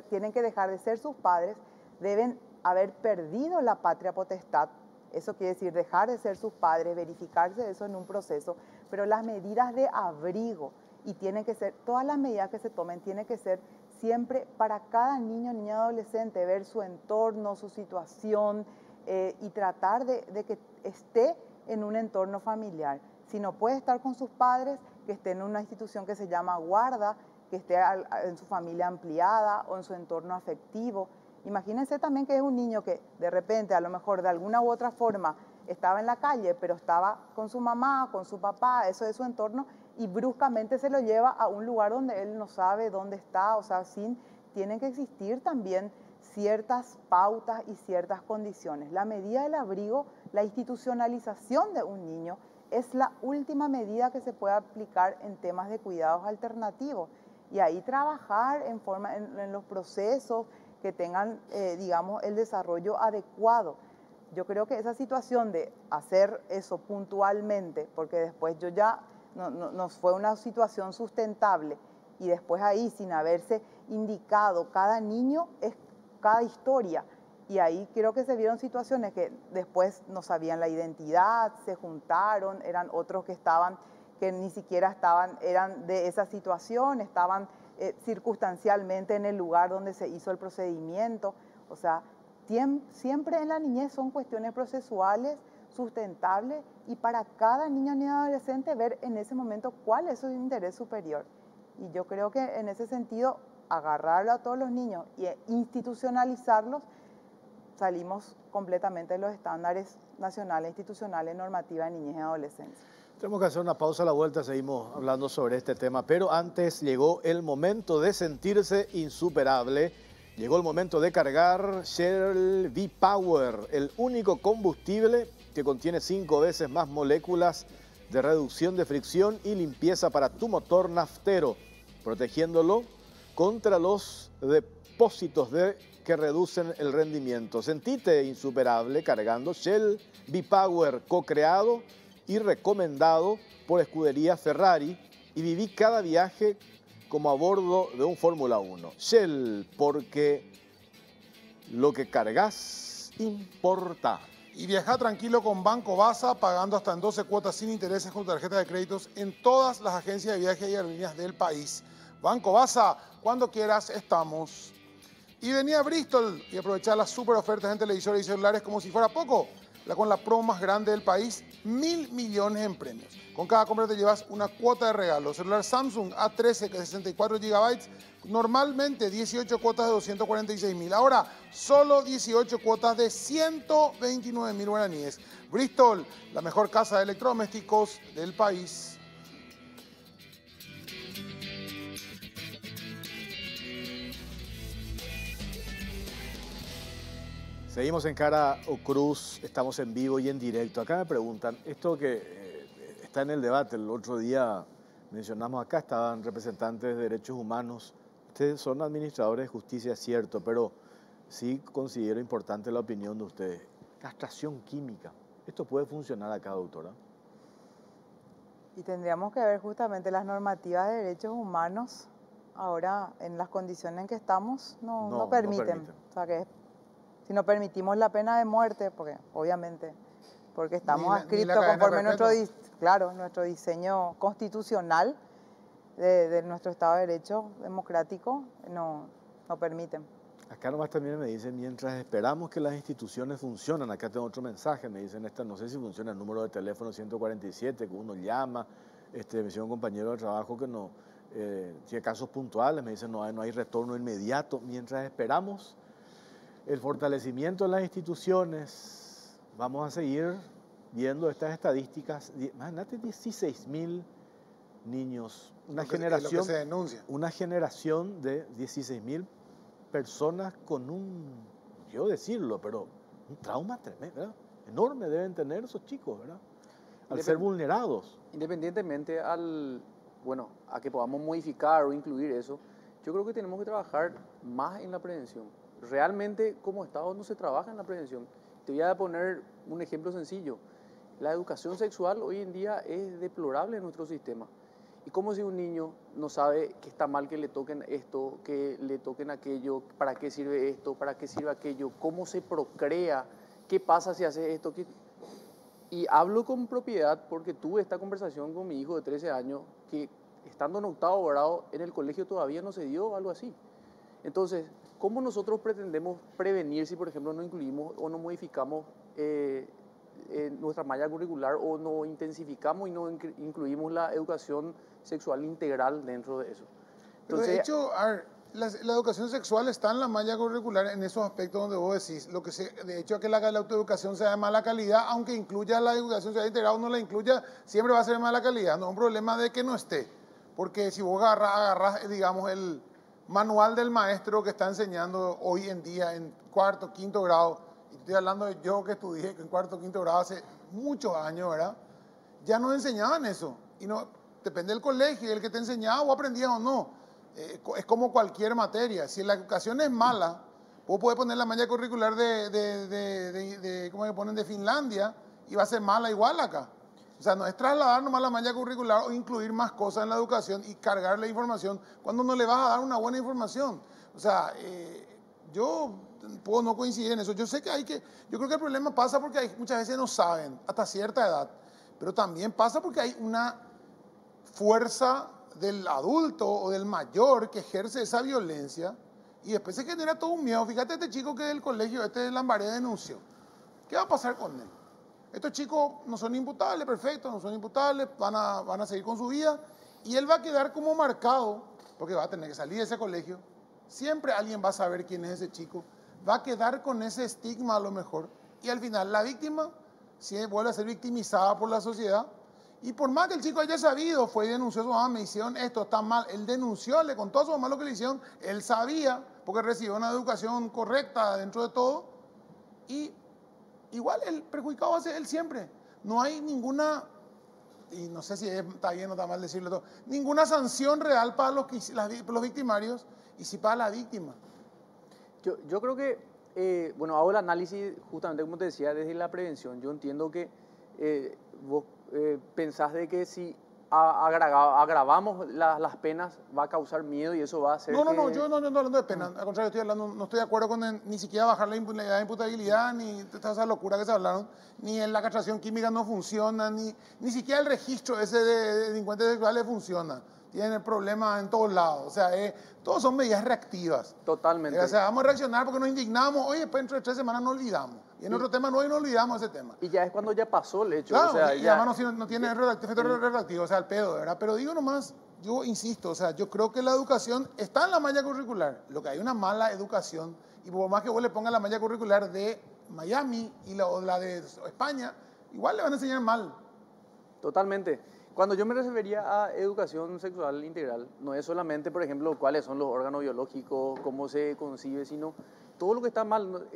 tienen que dejar de ser sus padres, deben haber perdido la patria potestad. Eso quiere decir dejar de ser sus padres, verificarse eso en un proceso, pero las medidas de abrigo, y tienen que ser, todas las medidas que se tomen tienen que ser siempre para cada niño, niña, adolescente, ver su entorno, su situación y tratar de que esté en un entorno familiar. Si no puede estar con sus padres, que esté en una institución que se llama guarda, que esté en su familia ampliada o en su entorno afectivo. Imagínense también que es un niño que de repente, a lo mejor de alguna u otra forma, estaba en la calle, pero estaba con su mamá, con su papá, eso es su entorno, y bruscamente se lo lleva a un lugar donde él no sabe dónde está, o sea, tienen que existir también ciertas pautas y ciertas condiciones. La medida del abrigo, la institucionalización de un niño, es la última medida que se puede aplicar en temas de cuidados alternativos. Y ahí trabajar en los procesos que tengan, digamos, el desarrollo adecuado. Yo creo que esa situación de hacer eso puntualmente, porque después nos fue una situación sustentable y después ahí, sin haberse indicado cada niño, es cada historia. Y ahí creo que se vieron situaciones que después no sabían la identidad, se juntaron, eran otros que ni siquiera eran de esa situación, estaban circunstancialmente en el lugar donde se hizo el procedimiento. O sea, siempre en la niñez son cuestiones procesuales, sustentables, y para cada niño ni adolescente ver en ese momento cuál es su interés superior. Y yo creo que en ese sentido, agarrarlo a todos los niños e institucionalizarlos, salimos completamente de los estándares nacionales, institucionales, normativas de niñez y adolescencia. Tenemos que hacer una pausa a la vuelta, seguimos hablando sobre este tema, pero antes llegó el momento de sentirse insuperable. Llegó el momento de cargar Shell V-Power, el único combustible que contiene 5 veces más moléculas de reducción de fricción y limpieza para tu motor naftero, protegiéndolo contra los depósitos que reducen el rendimiento. Sentite insuperable cargando Shell V-Power, co-creado y recomendado por Escudería Ferrari, y viví cada viaje como a bordo de un Fórmula 1. Shell, porque lo que cargas importa. Y viaja tranquilo con Banco Basa, pagando hasta en 12 cuotas sin intereses con tarjeta de créditos en todas las agencias de viaje y aerolíneas del país. Banco Basa, cuando quieras estamos. Y venía a Bristol y aprovechar las super ofertas en televisores y celulares como si fuera poco. Con la promo más grande del país, 1.000 millones en premios. Con cada compra te llevas una cuota de regalo. Celular Samsung A13 de 64 GB, normalmente 18 cuotas de 246.000. Ahora, solo 18 cuotas de 129.000 guaraníes. Bristol, la mejor casa de electrodomésticos del país. Seguimos en Cara o Cruz, estamos en vivo y en directo. Acá me preguntan, esto que está en el debate, el otro día mencionamos acá, estaban representantes de derechos humanos. Ustedes son administradores de justicia, es cierto, pero sí considero importante la opinión de ustedes. Castración química, ¿esto puede funcionar acá, doctora? Y tendríamos que ver justamente las normativas de derechos humanos, ahora en las condiciones en que estamos, no permiten. O sea que si no permitimos la pena de muerte, porque obviamente, porque estamos adscritos conforme nuestro diseño constitucional de nuestro Estado de Derecho democrático, no permiten. Acá nomás también me dicen, mientras esperamos que las instituciones funcionen, acá tengo otro mensaje, me dicen, no sé si funciona el número de teléfono 147, que uno llama, me decía un compañero de trabajo que no, tiene casos puntuales, me dicen, no hay retorno inmediato, mientras esperamos el fortalecimiento de las instituciones, vamos a seguir viendo estas estadísticas, imagínate 16.000 niños, Lo que se denuncia. una generación de 16.000 personas con quiero decirlo, pero un trauma tremendo, ¿verdad? Enorme deben tener esos chicos, ¿verdad? Al ser vulnerados. Independientemente a que podamos modificar o incluir eso, yo creo que tenemos que trabajar más en la prevención. Realmente, como Estado, no se trabaja en la prevención. Te voy a poner un ejemplo sencillo. La educación sexual hoy en día es deplorable en nuestro sistema. Y como si un niño no sabe que está mal que le toquen esto, que le toquen aquello, para qué sirve esto, para qué sirve aquello, cómo se procrea, qué pasa si hace esto. Y hablo con propiedad porque tuve esta conversación con mi hijo de 13 años que estando en octavo grado en el colegio todavía no se dio algo así. Entonces, ¿cómo nosotros pretendemos prevenir si, por ejemplo, no incluimos o no modificamos nuestra malla curricular o no intensificamos y no incluimos la educación sexual integral dentro de eso? Entonces, de hecho, la educación sexual está en la malla curricular en esos aspectos donde vos decís, de hecho, que la autoeducación sea de mala calidad, aunque incluya la educación sexual integral o no la incluya, siempre va a ser de mala calidad, no es un problema de que no esté, porque si vos agarrás, digamos, el manual del maestro que está enseñando hoy en día en cuarto, quinto grado, y estoy hablando de yo que estudié en cuarto, quinto grado hace muchos años, ¿verdad? Ya nos enseñaban eso, y no, depende del colegio, el que te enseñaba o aprendías o no. Es como cualquier materia. Si la educación es mala, vos podés poner la malla curricular ¿cómo se ponen? De Finlandia y va a ser mala igual acá. O sea, no es trasladar nomás la malla curricular o incluir más cosas en la educación y cargarle información cuando no le vas a dar una buena información. O sea, yo puedo no coincidir en eso. Yo sé que yo creo que el problema pasa porque muchas veces no saben hasta cierta edad, pero también pasa porque hay una fuerza del adulto o del mayor que ejerce esa violencia y después se genera todo un miedo. Fíjate este chico que del colegio, de Lambaré denunció. ¿Qué va a pasar con él? Estos chicos no son imputables, perfecto, no son imputables, van a seguir con su vida y él va a quedar como marcado porque va a tener que salir de ese colegio. Siempre alguien va a saber quién es ese chico, va a quedar con ese estigma a lo mejor y al final la víctima vuelve a ser victimizada por la sociedad. Y por más que el chico haya sabido, fue y denunció a su mamá, me hicieron esto, está mal. Él denunció, le contó a su mamá lo que le hicieron. Él sabía, porque recibió una educación correcta dentro de todo. Y igual el perjudicado va a ser él siempre. No hay ninguna, y no sé si está bien o está mal decirlo todo, ninguna sanción real para los victimarios y sí para la víctima. Yo creo que, hago el análisis justamente como te decía, desde la prevención. Yo entiendo que vos pensás de que si agravamos las penas va a causar miedo y eso va a hacer yo no estoy hablando de penas, al contrario, no estoy de acuerdo con ni siquiera bajar la impunidad de imputabilidad, ni toda esa locura que se hablaron, ni en la castración química no funciona, ni siquiera el registro ese de delincuentes sexuales funciona. Tienen problemas en todos lados, o sea, todos son medidas reactivas. Totalmente. O sea, vamos a reaccionar porque nos indignamos, oye, después dentro de 3 semanas nos olvidamos. Y en otro tema no olvidamos ese tema. Y ya es cuando ya pasó el hecho. Claro, o sea, y además no tiene efecto retroactivo, o sea, el pedo, ¿verdad? Pero digo nomás, yo insisto, o sea, yo creo que la educación está en la malla curricular. Lo que hay una mala educación, y por más que vos le pongas la malla curricular de Miami o la de España, igual le van a enseñar mal. Totalmente. Cuando yo me refería a educación sexual integral, no es solamente, por ejemplo, cuáles son los órganos biológicos, cómo se concibe, sino todo lo que está mal.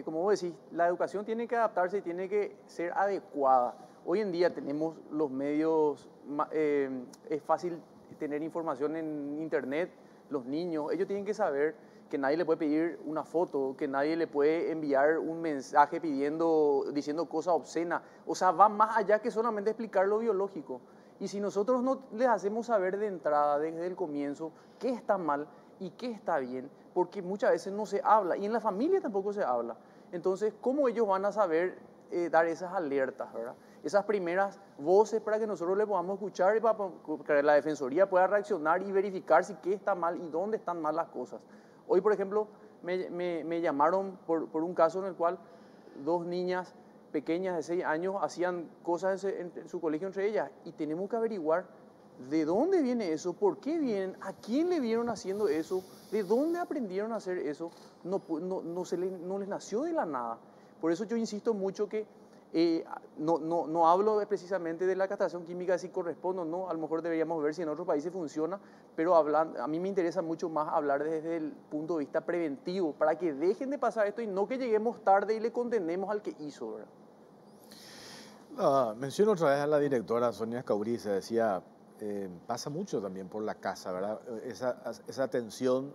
Como vos decís, la educación tiene que adaptarse y tiene que ser adecuada. Hoy en día tenemos los medios, es fácil tener información en internet, los niños, ellos tienen que saber que nadie le puede pedir una foto, que nadie le puede enviar un mensaje diciendo cosas obscenas. O sea, va más allá que solamente explicar lo biológico. Y si nosotros no les hacemos saber de entrada, desde el comienzo, qué está mal y qué está bien, porque muchas veces no se habla, y en la familia tampoco se habla. Entonces, ¿cómo ellos van a saber dar esas alertas, ¿verdad? Esas primeras voces para que nosotros le podamos escuchar y para que la Defensoría pueda reaccionar y verificar si qué está mal y dónde están mal las cosas. Hoy, por ejemplo, me llamaron por un caso en el cual 2 niñas pequeñas de 6 años hacían cosas en su colegio entre ellas y tenemos que averiguar de dónde viene eso, por qué vienen, a quién le vieron haciendo eso, de dónde aprendieron a hacer eso. No les nació de la nada. Por eso yo insisto mucho que No hablo precisamente de la castración química si corresponde o no, a lo mejor deberíamos ver si en otros países funciona, pero a mí me interesa mucho más hablar desde el punto de vista preventivo, para que dejen de pasar esto y no que lleguemos tarde y le condenemos al que hizo, ¿verdad? Menciono otra vez a la directora Sonia Escauriza, decía, pasa mucho también por la casa, ¿verdad? Esa atención,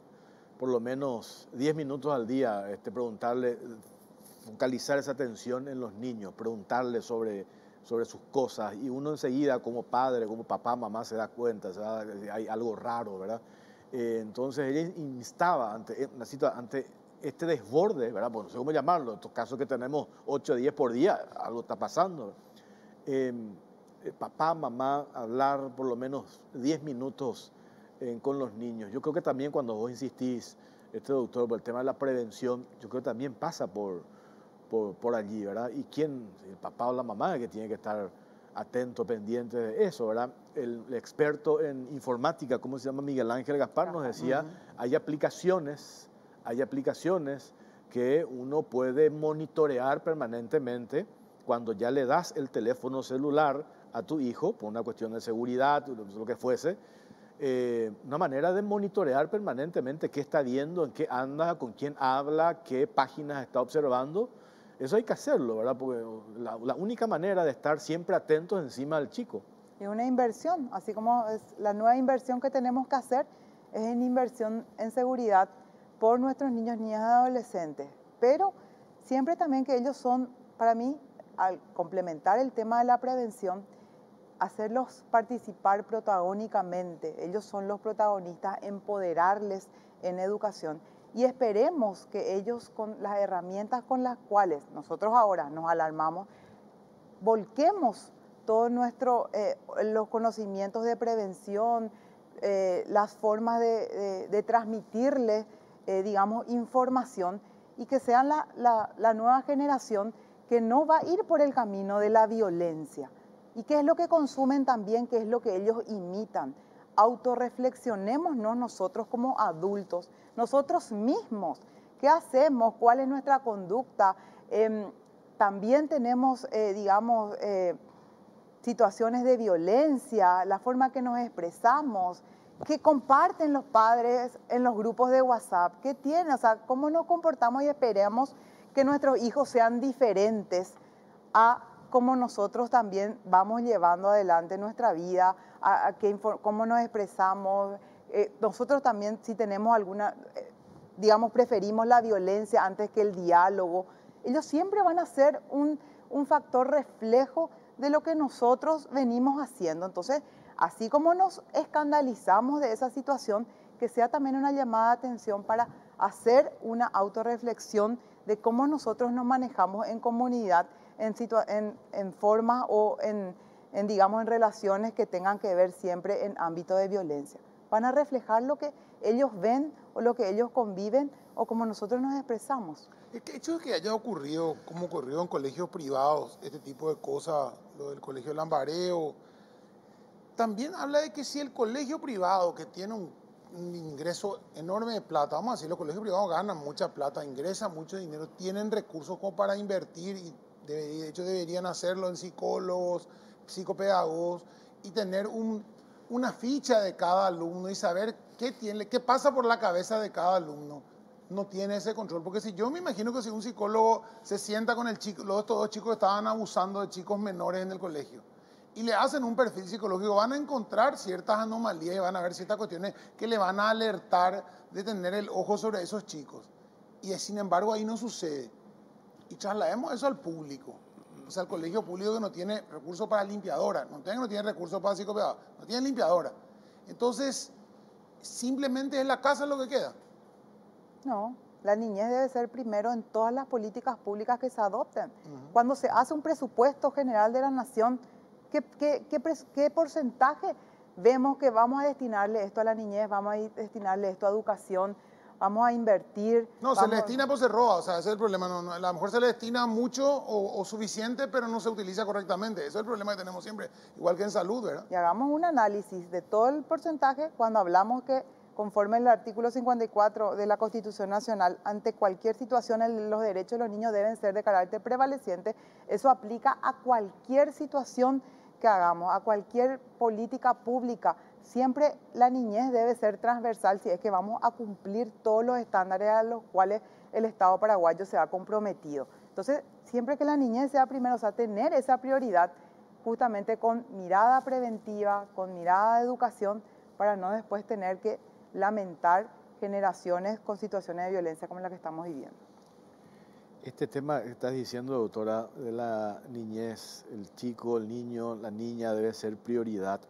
por lo menos 10 minutos al día, preguntarle, focalizar esa atención en los niños, preguntarle sobre sus cosas, y uno enseguida como padre, como papá, mamá se da cuenta, hay algo raro, ¿verdad? Entonces ella instaba ante este desborde, ¿verdad? Bueno, no sé cómo llamarlo, en estos casos que tenemos 8 o 10 por día, algo está pasando. Papá, mamá, hablar por lo menos 10 minutos con los niños. Yo creo que también cuando vos insistís, doctor, por el tema de la prevención, yo creo que también pasa por allí, ¿verdad? ¿Y quién? El papá o la mamá que tiene que estar atento, pendiente de eso, ¿verdad? El experto en informática, ¿cómo se llama? Miguel Ángel Gaspar nos decía, hay aplicaciones que uno puede monitorear permanentemente cuando ya le das el teléfono celular a tu hijo, por una cuestión de seguridad, lo que fuese, una manera de monitorear permanentemente qué está viendo, en qué anda, con quién habla, qué páginas está observando. Eso hay que hacerlo, ¿verdad? Porque la única manera de estar siempre atentos encima del chico. Y una inversión, así como es la nueva inversión que tenemos que hacer, es en inversión en seguridad por nuestros niños, niñas y adolescentes. Pero siempre también que ellos son, para mí, al complementar el tema de la prevención, hacerlos participar protagónicamente. Ellos son los protagonistas, empoderarles en educación. Y esperemos que ellos, con las herramientas con las cuales nosotros ahora nos alarmamos, volquemos todos los conocimientos de prevención, las formas de transmitirles, digamos, información, y que sean la nueva generación que no va a ir por el camino de la violencia. ¿Y qué es lo que consumen también? ¿Qué es lo que ellos imitan? Autorreflexionémonos nosotros como adultos, nosotros mismos. ¿Qué hacemos? ¿Cuál es nuestra conducta? También tenemos, situaciones de violencia, la forma que nos expresamos, que comparten los padres en los grupos de WhatsApp, ¿qué tienen? O sea, cómo nos comportamos, y esperemos que nuestros hijos sean diferentes a cómo nosotros también vamos llevando adelante nuestra vida, cómo nos expresamos. Nosotros también, si tenemos alguna, preferimos la violencia antes que el diálogo. Ellos siempre van a ser un factor reflejo de lo que nosotros venimos haciendo. Entonces, así como nos escandalizamos de esa situación, que sea también una llamada de atención para hacer una autorreflexión de cómo nosotros nos manejamos en comunidad, en formas o en relaciones que tengan que ver siempre en ámbito de violencia. Van a reflejar lo que ellos ven o lo que ellos conviven o como nosotros nos expresamos. El hecho de que haya ocurrido, como ocurrió en colegios privados, este tipo de cosas, lo del colegio Lambaré, también habla de que si el colegio privado, que tiene un ingreso enorme de plata, vamos a decir, los colegios privados ganan mucha plata, ingresan mucho dinero, tienen recursos como para invertir, y de hecho deberían hacerlo en psicólogos, psicopedagogos, y tener una ficha de cada alumno y saber qué pasa por la cabeza de cada alumno. No tiene ese control, porque si yo me imagino que si un psicólogo se sienta con estos 2 chicos que estaban abusando de chicos menores en el colegio y le hacen un perfil psicológico, van a encontrar ciertas anomalías y van a ver ciertas cuestiones que le van a alertar de tener el ojo sobre esos chicos. Y sin embargo ahí no sucede. Y traslademos eso al público. O sea, el colegio público que no tiene recursos para limpiadora, no tiene recursos para psicopedagogos, no tiene limpiadora. Entonces, simplemente es la casa lo que queda. No, la niñez debe ser primero en todas las políticas públicas que se adopten. Cuando se hace un presupuesto general de la nación, ¿qué porcentaje vemos que vamos a destinarle esto a la niñez, vamos a destinarle esto a educación, vamos a invertir? Se le destina, pues se roba, o sea, ese es el problema. A lo mejor se le destina mucho o suficiente, pero no se utiliza correctamente. Ese es el problema que tenemos siempre, igual que en salud, ¿verdad? Y hagamos un análisis de todo el porcentaje cuando hablamos que conforme el artículo 54 de la Constitución Nacional, ante cualquier situación los derechos de los niños deben ser de carácter prevaleciente. Eso aplica a cualquier situación que hagamos, a cualquier política pública. Siempre la niñez debe ser transversal si es que vamos a cumplir todos los estándares a los cuales el Estado paraguayo se ha comprometido. Entonces, siempre que la niñez sea primero, o sea, tener esa prioridad justamente con mirada preventiva, con mirada de educación, para no después tener que lamentar generaciones con situaciones de violencia como la que estamos viviendo. Este tema que estás diciendo, doctora, de la niñez, el chico, el niño, la niña debe ser prioridad.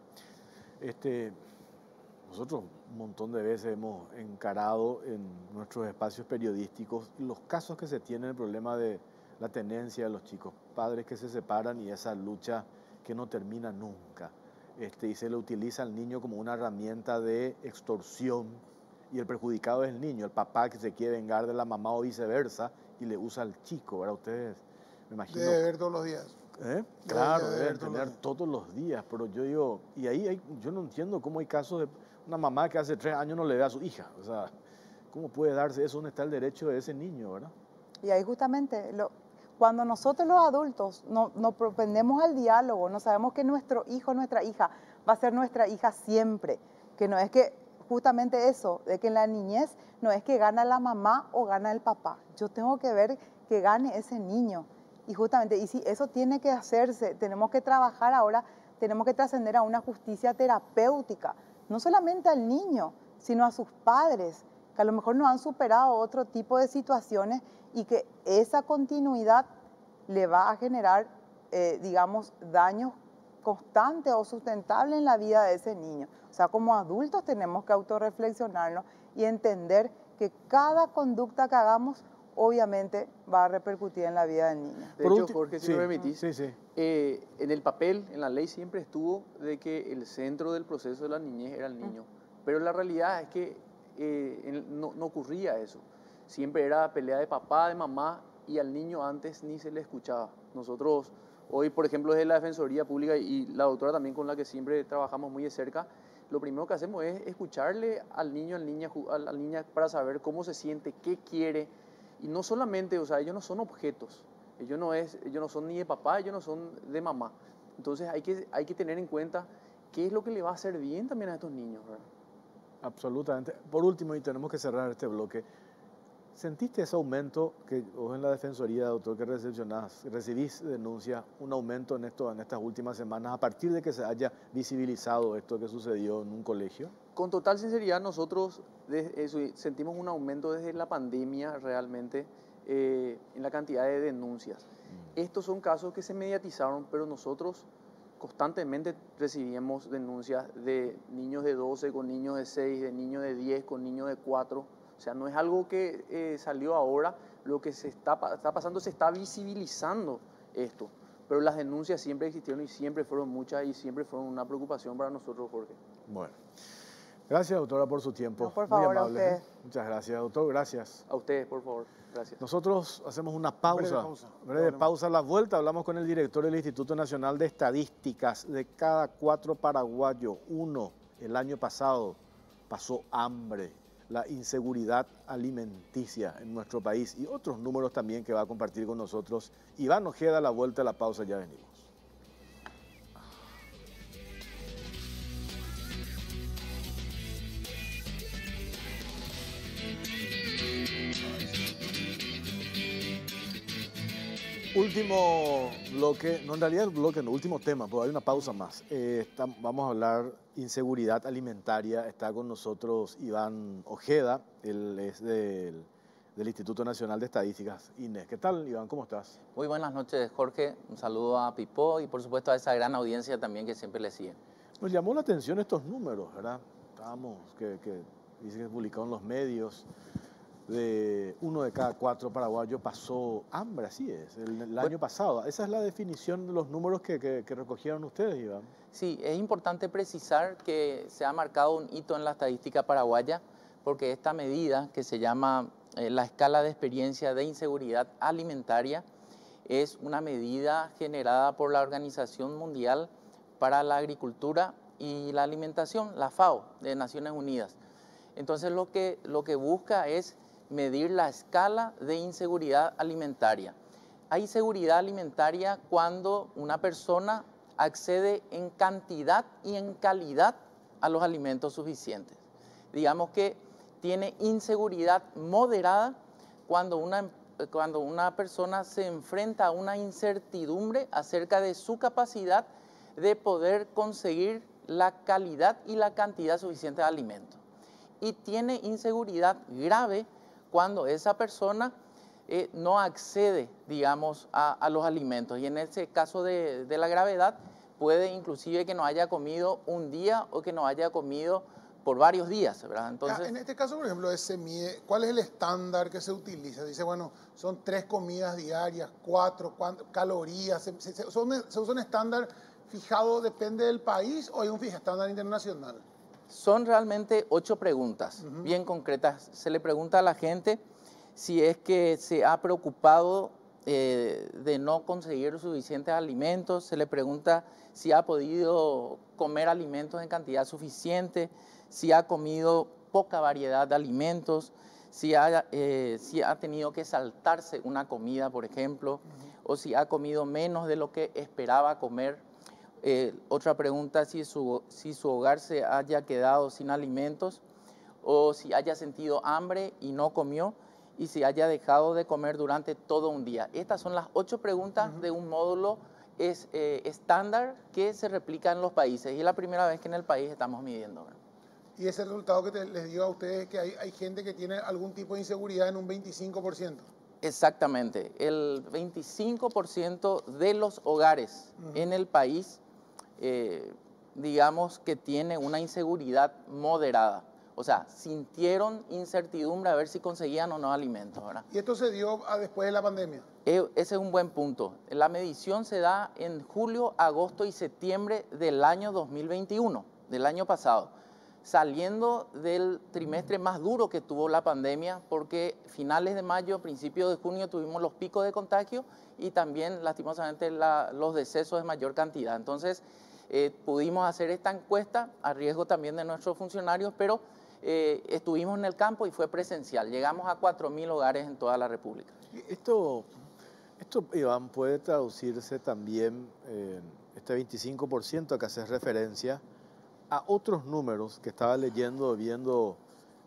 Nosotros un montón de veces hemos encarado en nuestros espacios periodísticos los casos que se tienen, el problema de la tenencia de los chicos, padres que se separan y esa lucha que no termina nunca. Y se le utiliza al niño como una herramienta de extorsión y el perjudicado es el niño, el papá que se quiere vengar de la mamá o viceversa y le usa al chico, ¿verdad? Ustedes, me imagino... Debe ver todos los días. Claro, deben tener todos los días, pero yo digo, y ahí yo no entiendo cómo hay casos de una mamá que hace 3 años no le da a su hija, o sea, ¿cómo puede darse eso? ¿Dónde está el derecho de ese niño, verdad? Y ahí justamente, cuando nosotros los adultos nos propendemos al diálogo, no sabemos que nuestro hijo, nuestra hija, va a ser nuestra hija siempre, que no es que justamente eso, de que en la niñez no es que gana la mamá o gana el papá, yo tengo que ver que gane ese niño. Y justamente, y si eso tiene que hacerse, tenemos que trabajar ahora, tenemos que trascender a una justicia terapéutica, no solamente al niño, sino a sus padres, que a lo mejor no han superado otro tipo de situaciones y que esa continuidad le va a generar, digamos, daños constantes o sustentables en la vida de ese niño. O sea, como adultos tenemos que autorreflexionarnos y entender que cada conducta que hagamos obviamente va a repercutir en la vida del niño. De hecho, Jorge, si me permitís, sí. En el papel, en la ley siempre estuvo de que el centro del proceso de la niñez era el niño, pero la realidad es que no ocurría eso. Siempre era pelea de papá, de mamá, y al niño antes ni se le escuchaba. Nosotros hoy, por ejemplo, desde la Defensoría Pública y la doctora también con la que siempre trabajamos muy de cerca, lo primero que hacemos es escucharle al niño, a la niña para saber cómo se siente, qué quiere. Y no solamente, o sea, ellos no son objetos, ellos no son ni de papá, ellos no son de mamá. Entonces hay que tener en cuenta qué es lo que le va a hacer bien también a estos niños, ¿verdad? Absolutamente. Por último, y tenemos que cerrar este bloque, ¿sentiste ese aumento que vos en la Defensoría, doctor, que recibís denuncias, un aumento en estas últimas semanas a partir de que se haya visibilizado esto que sucedió en un colegio? Con total sinceridad, nosotros sentimos un aumento desde la pandemia realmente en la cantidad de denuncias. Estos son casos que se mediatizaron, pero nosotros constantemente recibíamos denuncias de niños de 12 con niños de 6, de niños de 10 con niños de 4. O sea, no es algo que salió ahora, lo que se está pasando, se está visibilizando esto. Pero las denuncias siempre existieron y siempre fueron muchas y siempre fueron una preocupación para nosotros, Jorge. Bueno. Gracias, doctora, por su tiempo. No, por favor, muy amable, a ustedes. Muchas gracias, doctor. Gracias. A ustedes, por favor. Gracias. Nosotros hacemos una pausa. Breve pausa. A la vuelta hablamos con el director del Instituto Nacional de Estadísticas. De cada 4 paraguayos, 1 el año pasado pasó hambre. La inseguridad alimenticia en nuestro país y otros números también que va a compartir con nosotros Iván Ojeda. A la vuelta de la pausa ya venimos. Último bloque, no en realidad el bloque, no, último tema, pero hay una pausa más. Vamos a hablar inseguridad alimentaria. Está con nosotros Iván Ojeda, él es del Instituto Nacional de Estadísticas, INE. ¿Qué tal, Iván? ¿Cómo estás? Muy buenas noches, Jorge. Un saludo a Pipó y por supuesto a esa gran audiencia también que siempre le sigue. Nos llamó la atención estos números, ¿verdad? Que dicen que publicaron los medios. De 1 de cada 4 paraguayos pasó hambre, así es, el año pasado. Esa es la definición de los números que recogieron ustedes, Iván. Sí, es importante precisar que se ha marcado un hito en la estadística paraguaya porque esta medida que se llama la escala de experiencia de inseguridad alimentaria es una medida generada por la Organización Mundial para la Agricultura y la Alimentación, la FAO, de Naciones Unidas. Entonces lo que busca es medir la escala de inseguridad alimentaria. Hay seguridad alimentaria cuando una persona accede en cantidad y en calidad a los alimentos suficientes. Digamos que tiene inseguridad moderada cuando una persona se enfrenta a una incertidumbre acerca de su capacidad de poder conseguir la calidad y la cantidad suficiente de alimentos. Y tiene inseguridad grave cuando esa persona no accede, digamos, a los alimentos. Y en ese caso de la gravedad, puede inclusive que no haya comido un día o que no haya comido por varios días, ¿verdad? Entonces, en este caso, por ejemplo, se mide, ¿cuál es el estándar que se utiliza? Dice, bueno, son 3 comidas diarias, 4, calorías, ¿se usa un estándar fijado, depende del país, o hay un estándar internacional? son realmente 8 preguntas bien concretas. Se le pregunta a la gente si es que se ha preocupado de no conseguir suficientes alimentos, se le pregunta si ha podido comer alimentos en cantidad suficiente, si ha comido poca variedad de alimentos, si ha tenido que saltarse una comida, por ejemplo, o si ha comido menos de lo que esperaba comer. Otra pregunta, si su hogar se haya quedado sin alimentos, o si haya sentido hambre y no comió, y si haya dejado de comer durante todo un día. Estas son las 8 preguntas de un módulo estándar que se replica en los países, y es la primera vez que en el país estamos midiendo. Y ese resultado que les digo a ustedes, que hay gente que tiene algún tipo de inseguridad en un 25%. Exactamente, el 25% de los hogares en el país, digamos que tiene una inseguridad moderada. O sea, sintieron incertidumbre a ver si conseguían o no alimentos, ¿verdad? ¿Y esto se dio después de la pandemia? Ese es un buen punto. La medición se da en julio, agosto y septiembre del año 2021, del año pasado, saliendo del trimestre más duro que tuvo la pandemia, porque finales de mayo, principios de junio tuvimos los picos de contagio y también lastimosamente los decesos de mayor cantidad. Entonces pudimos hacer esta encuesta a riesgo también de nuestros funcionarios, pero estuvimos en el campo y fue presencial. Llegamos a 4.000 hogares en toda la República. Esto, Iván, puede traducirse también, este 25% a que haces referencia, a otros números que estaba leyendo, viendo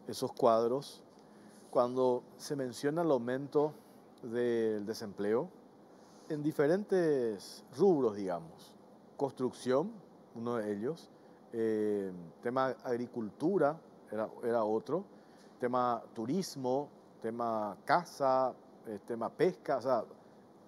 esos cuadros, cuando se menciona el aumento del desempleo en diferentes rubros, digamos. Construcción, uno de ellos, tema agricultura era otro, tema turismo, tema caza, tema pesca, o sea,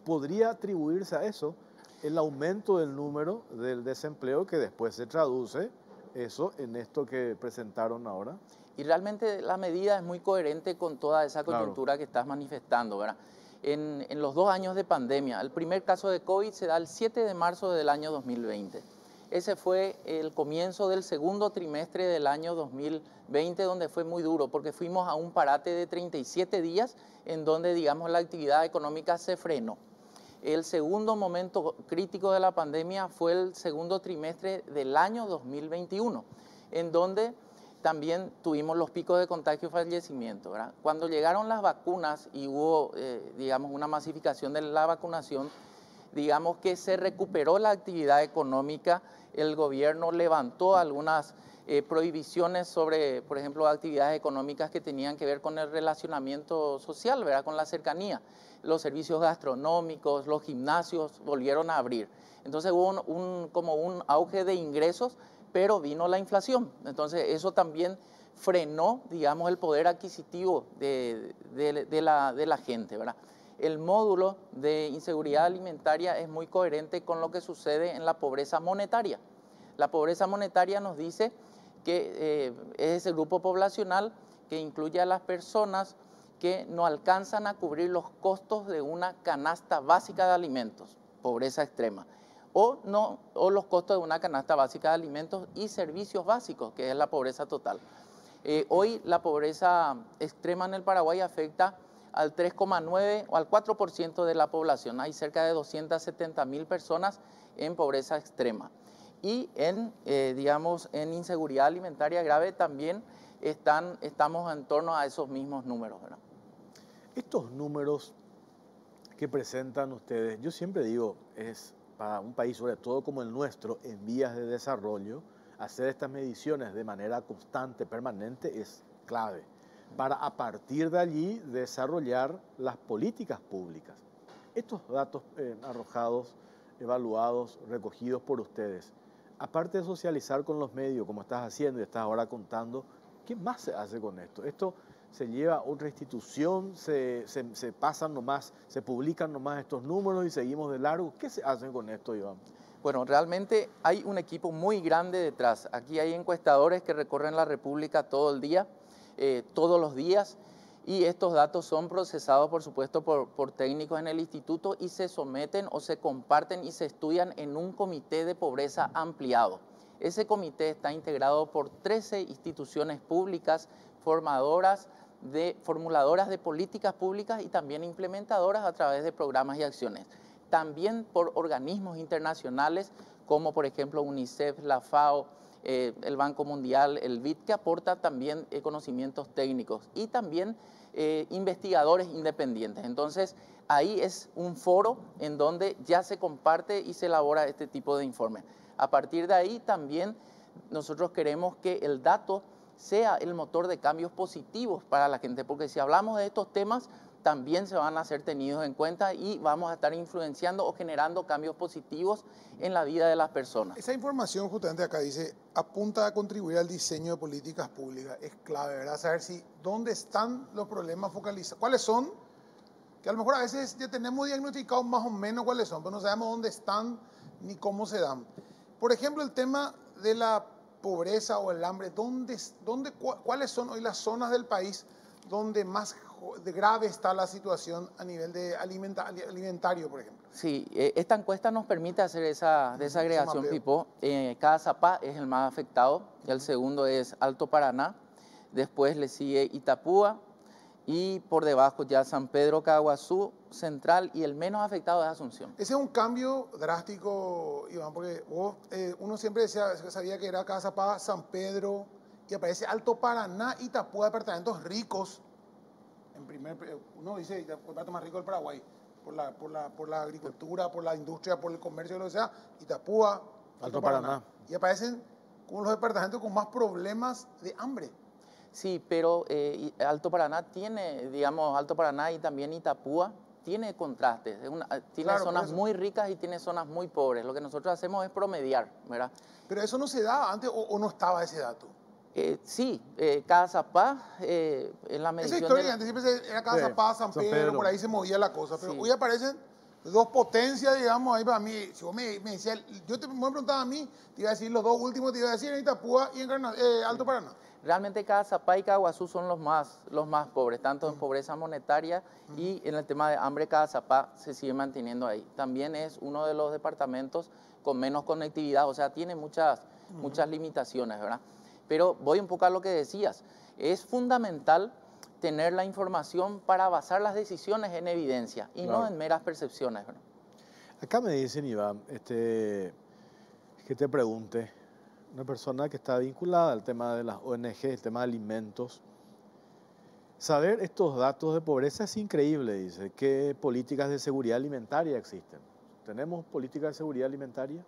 podría atribuirse a eso el aumento del número del desempleo que después se traduce eso en esto que presentaron ahora. Y realmente la medida es muy coherente con toda esa coyuntura que estás manifestando, ¿verdad? En los 2 años de pandemia, el primer caso de COVID se da el 7 de marzo del año 2020. Ese fue el comienzo del segundo trimestre del año 2020, donde fue muy duro, porque fuimos a un parate de 37 días en donde, digamos, la actividad económica se frenó. El segundo momento crítico de la pandemia fue el segundo trimestre del año 2021, en donde también tuvimos los picos de contagio y fallecimiento, ¿verdad? Cuando llegaron las vacunas y hubo, digamos, una masificación de la vacunación, digamos que se recuperó la actividad económica, el gobierno levantó algunas prohibiciones sobre, por ejemplo, actividades económicas que tenían que ver con el relacionamiento social, ¿verdad? Con la cercanía. Los servicios gastronómicos, los gimnasios volvieron a abrir. Entonces hubo como un auge de ingresos, pero vino la inflación. Entonces eso también frenó, digamos, el poder adquisitivo de la gente, ¿verdad? El módulo de inseguridad alimentaria es muy coherente con lo que sucede en la pobreza monetaria. La pobreza monetaria nos dice que es ese grupo poblacional que incluye a las personas que no alcanzan a cubrir los costos de una canasta básica de alimentos, pobreza extrema, o los costos de una canasta básica de alimentos y servicios básicos, que es la pobreza total. Hoy la pobreza extrema en el Paraguay afecta al 3,9 o al 4% de la población. Hay cerca de 270.000 personas en pobreza extrema. Y digamos, en inseguridad alimentaria grave también estamos en torno a esos mismos números, ¿verdad? Estos números que presentan ustedes, yo siempre digo, es para un país, sobre todo como el nuestro, en vías de desarrollo, hacer estas mediciones de manera constante, permanente, es clave para a partir de allí desarrollar las políticas públicas. Estos datos arrojados, evaluados, recogidos por ustedes, aparte de socializar con los medios, como estás haciendo y estás ahora contando, ¿qué más se hace con esto? ¿Esto se lleva a otra institución, se pasan nomás, se publican nomás estos números y seguimos de largo? ¿Qué se hace con esto, Iván? Bueno, realmente hay un equipo muy grande detrás. Aquí hay encuestadores que recorren la República todo el día, todos los días, y estos datos son procesados, por supuesto, por técnicos en el instituto y se someten o se comparten y se estudian en un comité de pobreza ampliado. Ese comité está integrado por 13 instituciones públicas formuladoras de políticas públicas y también implementadoras a través de programas y acciones. También por organismos internacionales como por ejemplo UNICEF, la FAO, el Banco Mundial, el BID, que aporta también conocimientos técnicos y también investigadores independientes. Entonces, ahí es un foro en donde ya se comparte y se elabora este tipo de informes. A partir de ahí también nosotros queremos que el dato sea el motor de cambios positivos para la gente, porque si hablamos de estos temas, también se van a ser tenidos en cuenta y vamos a estar influenciando o generando cambios positivos en la vida de las personas. Esa información justamente acá dice, apunta a contribuir al diseño de políticas públicas. Es clave, ¿verdad? Saber dónde están los problemas focalizados, cuáles son, que a lo mejor a veces ya tenemos diagnosticados más o menos cuáles son, pero no sabemos dónde están ni cómo se dan. Por ejemplo, el tema de la pobreza o el hambre, ¿cuáles son hoy las zonas del país donde más grave está la situación a nivel de alimentario, por ejemplo? Sí, esta encuesta nos permite hacer esa desagregación, Pipo. Cazapá es el más afectado, el segundo es Alto Paraná, después le sigue Itapúa y por debajo ya San Pedro, Caguazú, Central, y el menos afectado es Asunción. Ese es un cambio drástico, Iván, porque uno siempre sabía que era Cazapá, San Pedro, y aparece Alto Paraná, Itapúa, departamentos ricos. Uno dice el departamento más rico del Paraguay, por la agricultura, por la industria, por el comercio, lo que sea, Itapúa, Alto Paraná. Y aparecen como los departamentos con más problemas de hambre. Sí, pero Alto Paraná tiene, digamos, Alto Paraná y también Itapúa tiene contrastes, tiene claro, zonas muy ricas y tiene zonas muy pobres. Lo que nosotros hacemos es promediar, ¿verdad? Pero eso no se daba antes o no estaba ese dato. Sí, Cazapá, en la medición... Esa historia, antes siempre era Cazapá, San Pedro, por ahí se movía la cosa, pero hoy aparecen dos potencias, digamos, ahí para mí. Si vos me decías, yo me preguntaba a mí, te iba a decir los dos últimos, te iba a decir en Itapúa y en Alto Paraná. Realmente Cazapá y Caguazú son los más pobres, tanto en pobreza monetaria y en el tema de hambre. Cazapá se sigue manteniendo ahí. También es uno de los departamentos con menos conectividad, o sea, tiene muchas limitaciones, ¿verdad? Pero voy un poco a lo que decías. Es fundamental tener la información para basar las decisiones en evidencia y no en meras percepciones, ¿verdad? Acá me dicen, Iván, que te pregunte, una persona que está vinculada al tema de las ONG, el tema de alimentos, saber estos datos de pobreza es increíble, dice. ¿Qué políticas de seguridad alimentaria existen? ¿Tenemos políticas de seguridad alimentaria?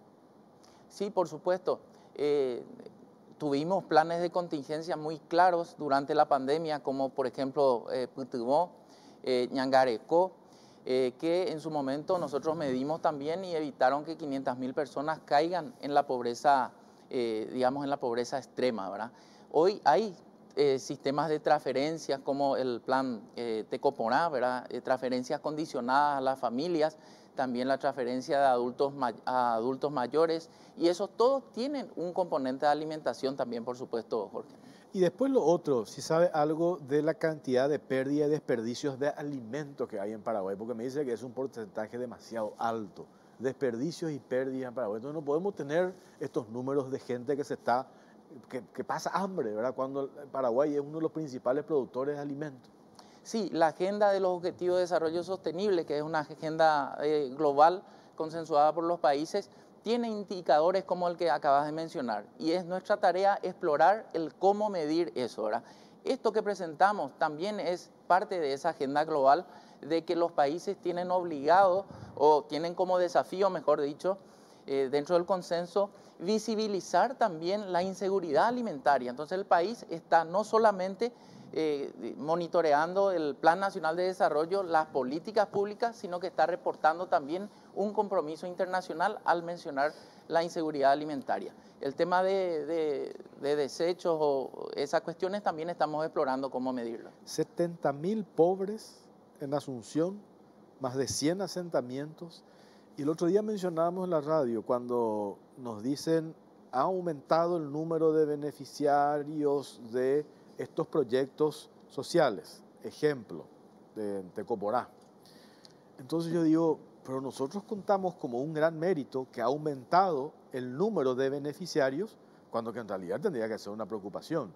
Sí, por supuesto. Tuvimos planes de contingencia muy claros durante la pandemia, como por ejemplo Putumayo, Ñangarecó, que en su momento nosotros medimos también y evitaron que 500.000 personas caigan en la pobreza, digamos en la pobreza extrema, ¿verdad? Hoy hay sistemas de transferencias como el plan Tecoporá, ¿verdad? Transferencias condicionadas a las familias, también la transferencia de a adultos mayores, y eso todos tienen un componente de alimentación también, por supuesto, Jorge. Y después lo otro, si sabe algo de la cantidad de pérdida y desperdicios de alimentos que hay en Paraguay, porque me dice que es un porcentaje demasiado alto, desperdicios y pérdidas en Paraguay. Entonces no podemos tener estos números de gente que pasa hambre, ¿verdad? Cuando Paraguay es uno de los principales productores de alimentos. Sí, la agenda de los Objetivos de Desarrollo Sostenible, que es una agenda global consensuada por los países, tiene indicadores como el que acabas de mencionar y es nuestra tarea explorar el cómo medir eso, ¿verdad? Esto que presentamos también es parte de esa agenda global de que los países tienen obligado o tienen como desafío, mejor dicho, dentro del consenso, visibilizar también la inseguridad alimentaria. Entonces el país está no solamente monitoreando el Plan Nacional de Desarrollo, las políticas públicas, sino que está reportando también un compromiso internacional al mencionar la inseguridad alimentaria. El tema de desechos o esas cuestiones también estamos explorando cómo medirlo. 70.000 pobres en Asunción, más de 100 asentamientos. Y el otro día mencionábamos en la radio cuando nos dicen ha aumentado el número de beneficiarios de estos proyectos sociales, ejemplo, de Tecoporá. Entonces yo digo, pero nosotros contamos como un gran mérito que ha aumentado el número de beneficiarios, cuando que en realidad tendría que ser una preocupación.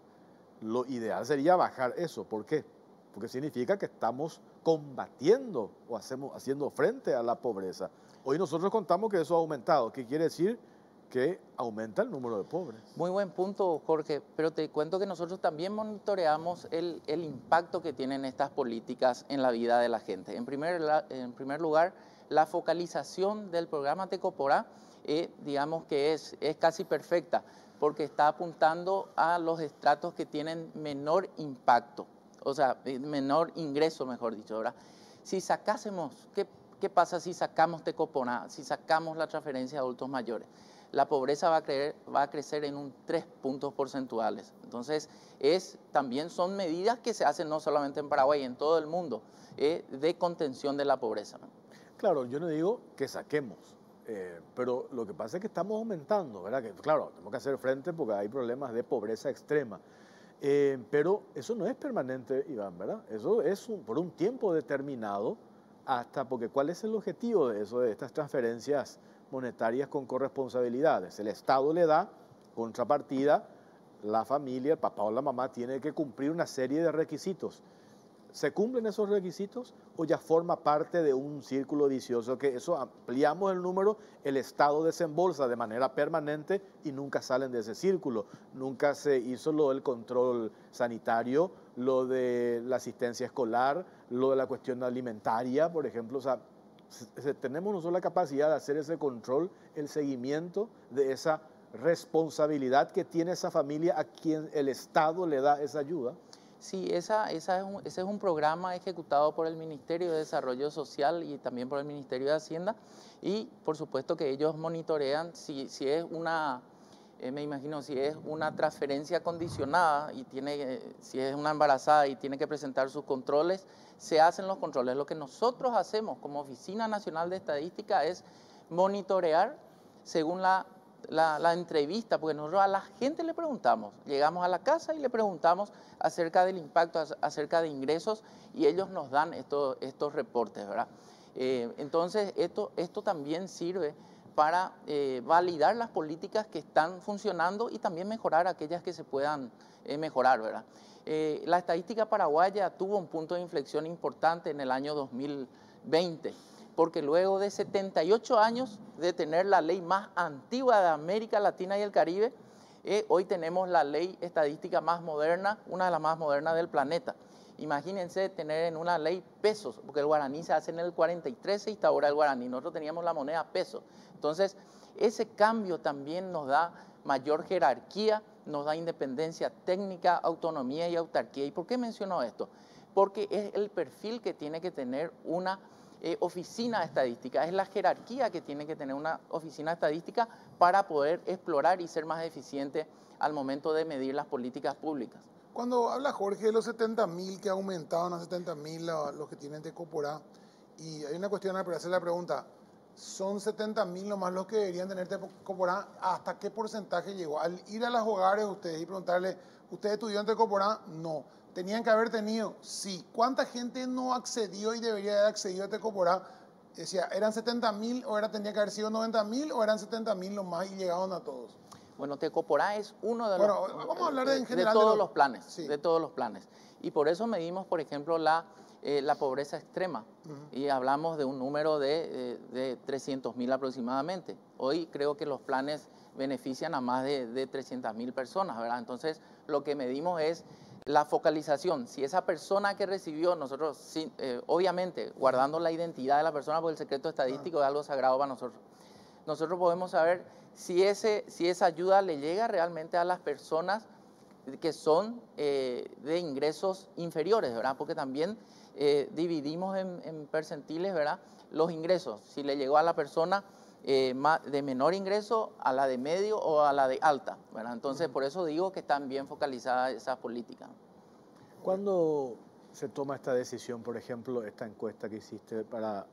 Lo ideal sería bajar eso. ¿Por qué? Porque significa que estamos combatiendo o haciendo frente a la pobreza. Hoy nosotros contamos que eso ha aumentado. ¿Qué quiere decir? Que aumenta el número de pobres. Muy buen punto, Jorge, pero te cuento que nosotros también monitoreamos el impacto que tienen estas políticas en la vida de la gente. En primer lugar, la focalización del programa Tecoporá, digamos que es casi perfecta, porque está apuntando a los estratos que tienen menor impacto, o sea, menor ingreso, mejor dicho, ¿verdad? Si sacásemos, ¿qué pasa si sacamos Tecoporá, si sacamos la transferencia de adultos mayores? La pobreza va a crecer en un 3 puntos porcentuales. Entonces, también son medidas que se hacen no solamente en Paraguay, en todo el mundo, de contención de la pobreza. Claro, yo no digo que saquemos, pero lo que pasa es que estamos aumentando, ¿verdad? Que, claro, tenemos que hacer frente porque hay problemas de pobreza extrema. Pero eso no es permanente, Iván, ¿verdad? Eso es por un tiempo determinado, porque ¿cuál es el objetivo de eso, de estas transferencias monetarias con corresponsabilidades? El Estado le da contrapartida, la familia, el papá o la mamá tiene que cumplir una serie de requisitos. ¿Se cumplen esos requisitos o ya forma parte de un círculo vicioso que eso ampliamos el número, el Estado desembolsa de manera permanente y nunca salen de ese círculo? Nunca se hizo lo del control sanitario, lo de la asistencia escolar, lo de la cuestión alimentaria, por ejemplo. O sea, tenemos nosotros la capacidad de hacer ese control, el seguimiento de esa responsabilidad que tiene esa familia a quien el Estado le da esa ayuda. Sí, ese es un programa ejecutado por el Ministerio de Desarrollo Social y también por el Ministerio de Hacienda y por supuesto que ellos monitorean si es una, me imagino, si es una transferencia condicionada y si es una embarazada y tiene que presentar sus controles, se hacen los controles. Lo que nosotros hacemos como Oficina Nacional de Estadística es monitorear según la entrevista, porque nosotros a la gente le preguntamos, llegamos a la casa y le preguntamos acerca del impacto, acerca de ingresos y ellos nos dan estos reportes, ¿verdad? Entonces esto también sirve para validar las políticas que están funcionando y también mejorar aquellas que se puedan mejorar, ¿verdad? La estadística paraguaya tuvo un punto de inflexión importante en el año 2020, porque luego de 78 años de tener la ley más antigua de América Latina y el Caribe, hoy tenemos la ley estadística más moderna, una de las más modernas del planeta. Imagínense tener en una ley pesos, porque el guaraní se hace en el 43, se instaura el guaraní, nosotros teníamos la moneda peso. Entonces, ese cambio también nos da mayor jerarquía, nos da independencia técnica, autonomía y autarquía. ¿Y por qué menciono esto? Porque es el perfil que tiene que tener una oficina estadística, es la jerarquía que tiene que tener una oficina estadística para poder explorar y ser más eficiente al momento de medir las políticas públicas. Cuando habla Jorge de los 70.000 que aumentaron a 70.000 los que tienen Tecoporá, y hay una cuestión para hacer la pregunta, ¿son 70.000 nomás los que deberían tener Tecoporá? ¿Hasta qué porcentaje llegó? Al ir a los hogares ustedes y preguntarle, ¿usted estudió en Tecoporá? No. ¿Tenían que haber tenido? Sí. ¿Cuánta gente no accedió y debería haber accedido a Tecoporá? Decía, ¿eran 70.000 o tenía que haber sido 90.000 o eran 70.000 nomás y llegaron a todos? Bueno, Tecoporá es uno de vamos a hablar en general de todos los planes, sí. de todos los planes. Y por eso medimos, por ejemplo, la la pobreza extrema. Y hablamos de un número de 300.000 aproximadamente. Hoy creo que los planes benefician a más de 300.000 personas, ¿verdad? Entonces, lo que medimos es la focalización. Si esa persona que recibió, nosotros, obviamente, guardando la identidad de la persona, porque el secreto estadístico es algo sagrado para nosotros, nosotros podemos saber si esa ayuda le llega realmente a las personas que son de ingresos inferiores, ¿verdad? Porque también dividimos en percentiles, ¿verdad? Los ingresos, si le llegó a la persona de menor ingreso, a la de medio o a la de alta, ¿verdad? Entonces, por eso digo que están bien focalizadas esas políticas. ¿Cuándo se toma esta decisión, por ejemplo, esta encuesta que hiciste para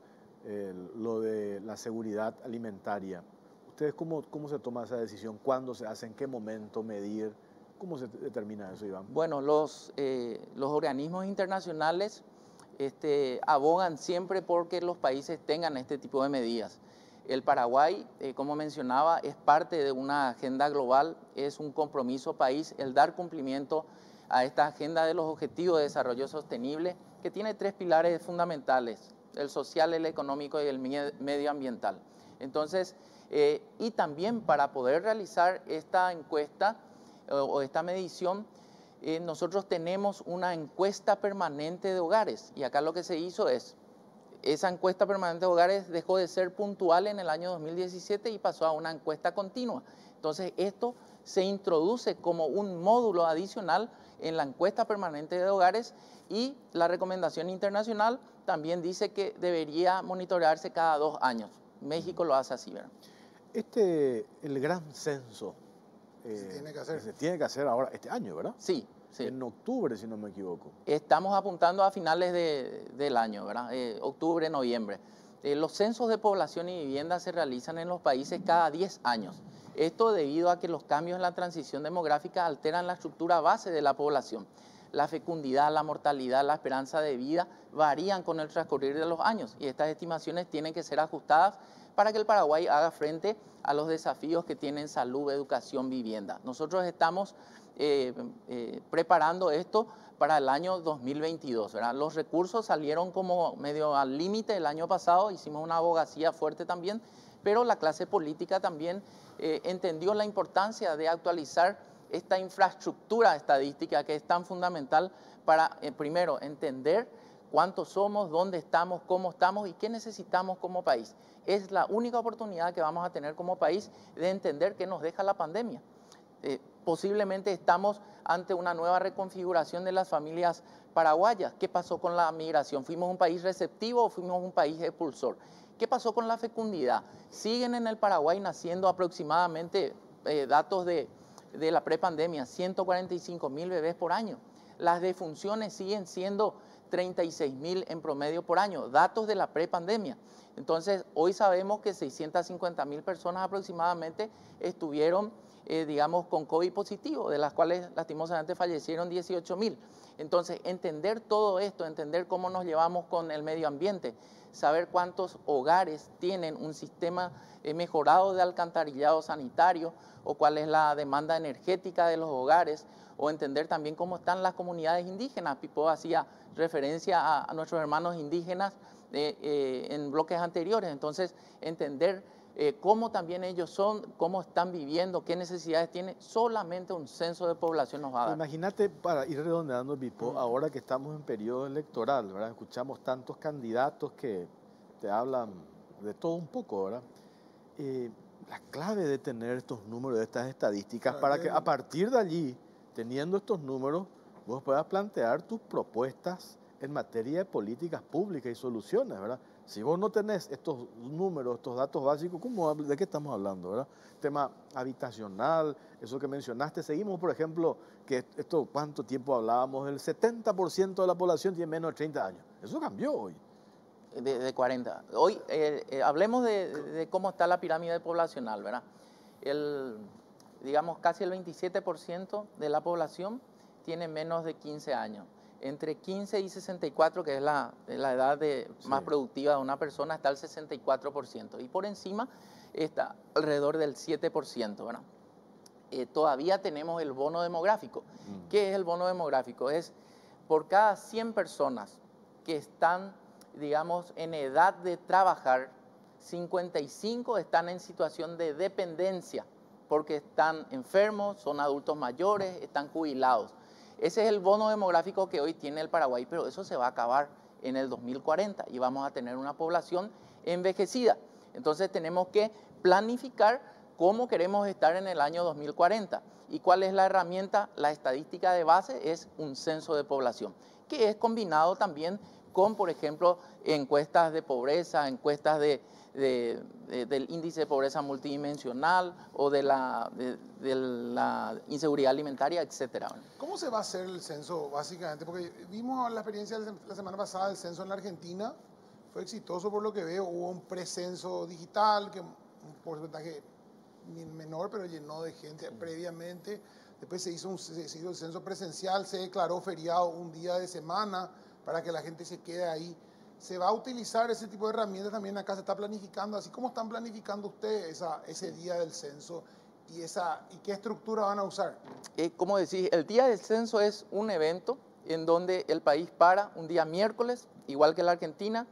lo de la seguridad alimentaria? ¿Ustedes cómo se toma esa decisión? ¿Cuándo se hace? ¿En qué momento medir? ¿Cómo se determina eso, Iván? Bueno, los organismos internacionales abogan siempre porque los países tengan este tipo de medidas. El Paraguay, como mencionaba, es parte de una agenda global, es un compromiso país el dar cumplimiento a esta agenda de los Objetivos de Desarrollo Sostenible, que tiene 3 pilares fundamentales: el social, el económico y el medioambiental. Entonces, y también para poder realizar esta encuesta o esta medición, nosotros tenemos una encuesta permanente de hogares, y acá lo que se hizo es, esa encuesta permanente de hogares dejó de ser puntual en el año 2017 y pasó a una encuesta continua. Entonces, esto se introduce como un módulo adicional en la encuesta permanente de hogares, y la recomendación internacional también dice que debería monitorearse cada 2 años. México lo hace así, ¿verdad? El gran censo se tiene que hacer ahora, este año, ¿verdad? Sí. Sí. En octubre, si no me equivoco. Estamos apuntando a finales del año, ¿verdad? Octubre, noviembre. Los censos de población y vivienda se realizan en los países cada 10 años. Esto debido a que los cambios en la transición demográfica alteran la estructura base de la población. La fecundidad, la mortalidad, la esperanza de vida varían con el transcurrir de los años, y estas estimaciones tienen que ser ajustadas para que el Paraguay haga frente a los desafíos que tienen salud, educación, vivienda. Nosotros estamos preparando esto para el año 2022, ¿verdad? Los recursos salieron como medio al límite el año pasado, hicimos una abogacía fuerte también, pero la clase política también entendió la importancia de actualizar esta infraestructura estadística que es tan fundamental para, primero, entender cuántos somos, dónde estamos, cómo estamos y qué necesitamos como país. Es la única oportunidad que vamos a tener como país de entender qué nos deja la pandemia. Posiblemente estamos ante una nueva reconfiguración de las familias paraguayas. ¿Qué pasó con la migración? ¿Fuimos un país receptivo o fuimos un país expulsor? ¿Qué pasó con la fecundidad? Siguen en el Paraguay naciendo aproximadamente, datos de la prepandemia, 145.000 bebés por año. Las defunciones siguen siendo 36.000 en promedio por año, datos de la prepandemia. Entonces, hoy sabemos que 650.000 personas aproximadamente estuvieron digamos, con COVID positivo, de las cuales lastimosamente fallecieron 18.000. Entonces, entender todo esto, entender cómo nos llevamos con el medio ambiente, saber cuántos hogares tienen un sistema mejorado de alcantarillado sanitario, o cuál es la demanda energética de los hogares, o entender también cómo están las comunidades indígenas. Pipo hacía referencia a nuestros hermanos indígenas en bloques anteriores. Entonces, entender cómo también ellos son, cómo están viviendo, qué necesidades tienen, solamente un censo de población nos va a dar. Imagínate, para ir redondeando, Pipo, ahora que estamos en periodo electoral, ¿verdad? Escuchamos tantos candidatos que te hablan de todo un poco, ¿verdad? La clave de tener estos números, de estas estadísticas, para que a partir de allí, teniendo estos números, vos puedas plantear tus propuestas en materia de políticas públicas y soluciones, ¿verdad? Si vos no tenés estos números, estos datos básicos, ¿de qué estamos hablando, verdad? Tema habitacional, eso que mencionaste. Seguimos, por ejemplo, que esto, ¿cuánto tiempo hablábamos? El 70% de la población tiene menos de 30 años. Eso cambió hoy. De 40. Hoy hablemos de cómo está la pirámide poblacional, ¿verdad? Digamos, casi el 27% de la población tiene menos de 15 años. Entre 15 y 64, que es la edad más productiva de una persona, está el 64%. Y por encima está alrededor del 7%, ¿verdad? Todavía tenemos el bono demográfico. ¿Qué es el bono demográfico? Es por cada 100 personas que están, digamos, en edad de trabajar, 55 están en situación de dependencia, porque están enfermos, son adultos mayores, están jubilados. Ese es el bono demográfico que hoy tiene el Paraguay, pero eso se va a acabar en el 2040 y vamos a tener una población envejecida. Entonces tenemos que planificar cómo queremos estar en el año 2040. ¿Y cuál es la herramienta? La estadística de base es un censo de población, que es combinado también con, por ejemplo, encuestas de pobreza, encuestas del índice de pobreza multidimensional o de la inseguridad alimentaria, etc. ¿Cómo se va a hacer el censo, básicamente? Porque vimos la experiencia la semana pasada del censo en la Argentina, fue exitoso por lo que veo, hubo un precenso digital, que un porcentaje menor, pero llenó de gente previamente. Después se hizo el censo presencial, se declaró feriado un día de semana para que la gente se quede ahí. ¿Se va a utilizar ese tipo de herramientas también acá? ¿Se está planificando? Así como están planificando ustedes ese día del censo y qué estructura van a usar. Como decís, el día del censo es un evento en donde el país para un día miércoles, igual que la Argentina,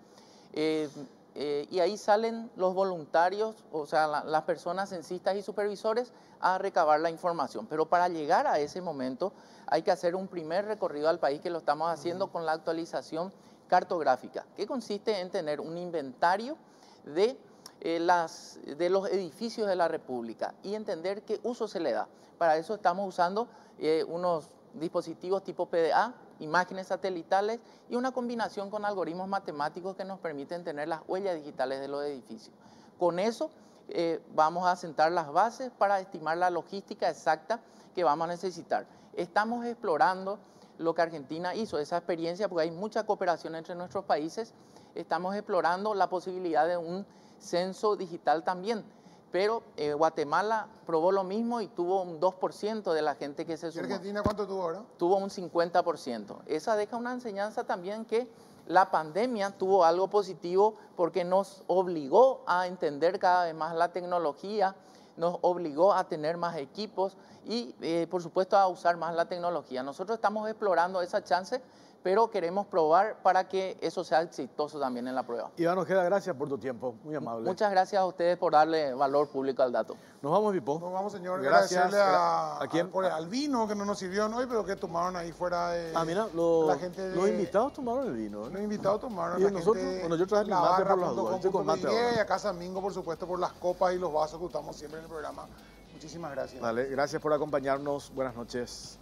y ahí salen los voluntarios, o sea, las personas censistas y supervisores a recabar la información. Pero para llegar a ese momento hay que hacer un primer recorrido al país, que lo estamos haciendo con la actualización cartográfica, que consiste en tener un inventario de los edificios de la República y entender qué uso se le da. Para eso estamos usando unos dispositivos tipo PDA, imágenes satelitales y una combinación con algoritmos matemáticos que nos permiten tener las huellas digitales de los edificios. Con eso vamos a sentar las bases para estimar la logística exacta que vamos a necesitar. Estamos explorando lo que Argentina hizo, esa experiencia, porque hay mucha cooperación entre nuestros países. Estamos explorando la posibilidad de un censo digital también, pero Guatemala probó lo mismo y tuvo un 2% de la gente que se sumó. ¿Y Argentina cuánto tuvo ahora? Tuvo un 50%. Esa deja una enseñanza también, que la pandemia tuvo algo positivo porque nos obligó a entender cada vez más la tecnología, nos obligó a tener más equipos y, por supuesto, a usar más la tecnología. Nosotros estamos explorando esa chance, pero queremos probar para que eso sea exitoso también en la prueba. Iván Ojeda, gracias por tu tiempo, muy amable. Muchas gracias a ustedes por darle valor público al dato. Nos vamos, Pipo. Nos vamos, señor. Gracias. Agradecerle ¿A quién? al vino que no nos sirvió hoy, pero que tomaron ahí fuera de Mira, la gente de... los invitados tomaron el vino. Los invitados tomaron. Y la nosotros, gente bueno, yo traje mi mate por las dudas. Estoy con mate ahora. Y a Casa Mingo, por supuesto, por las copas y los vasos que usamos siempre en el programa. Muchísimas gracias. Vale, gracias por acompañarnos. Buenas noches.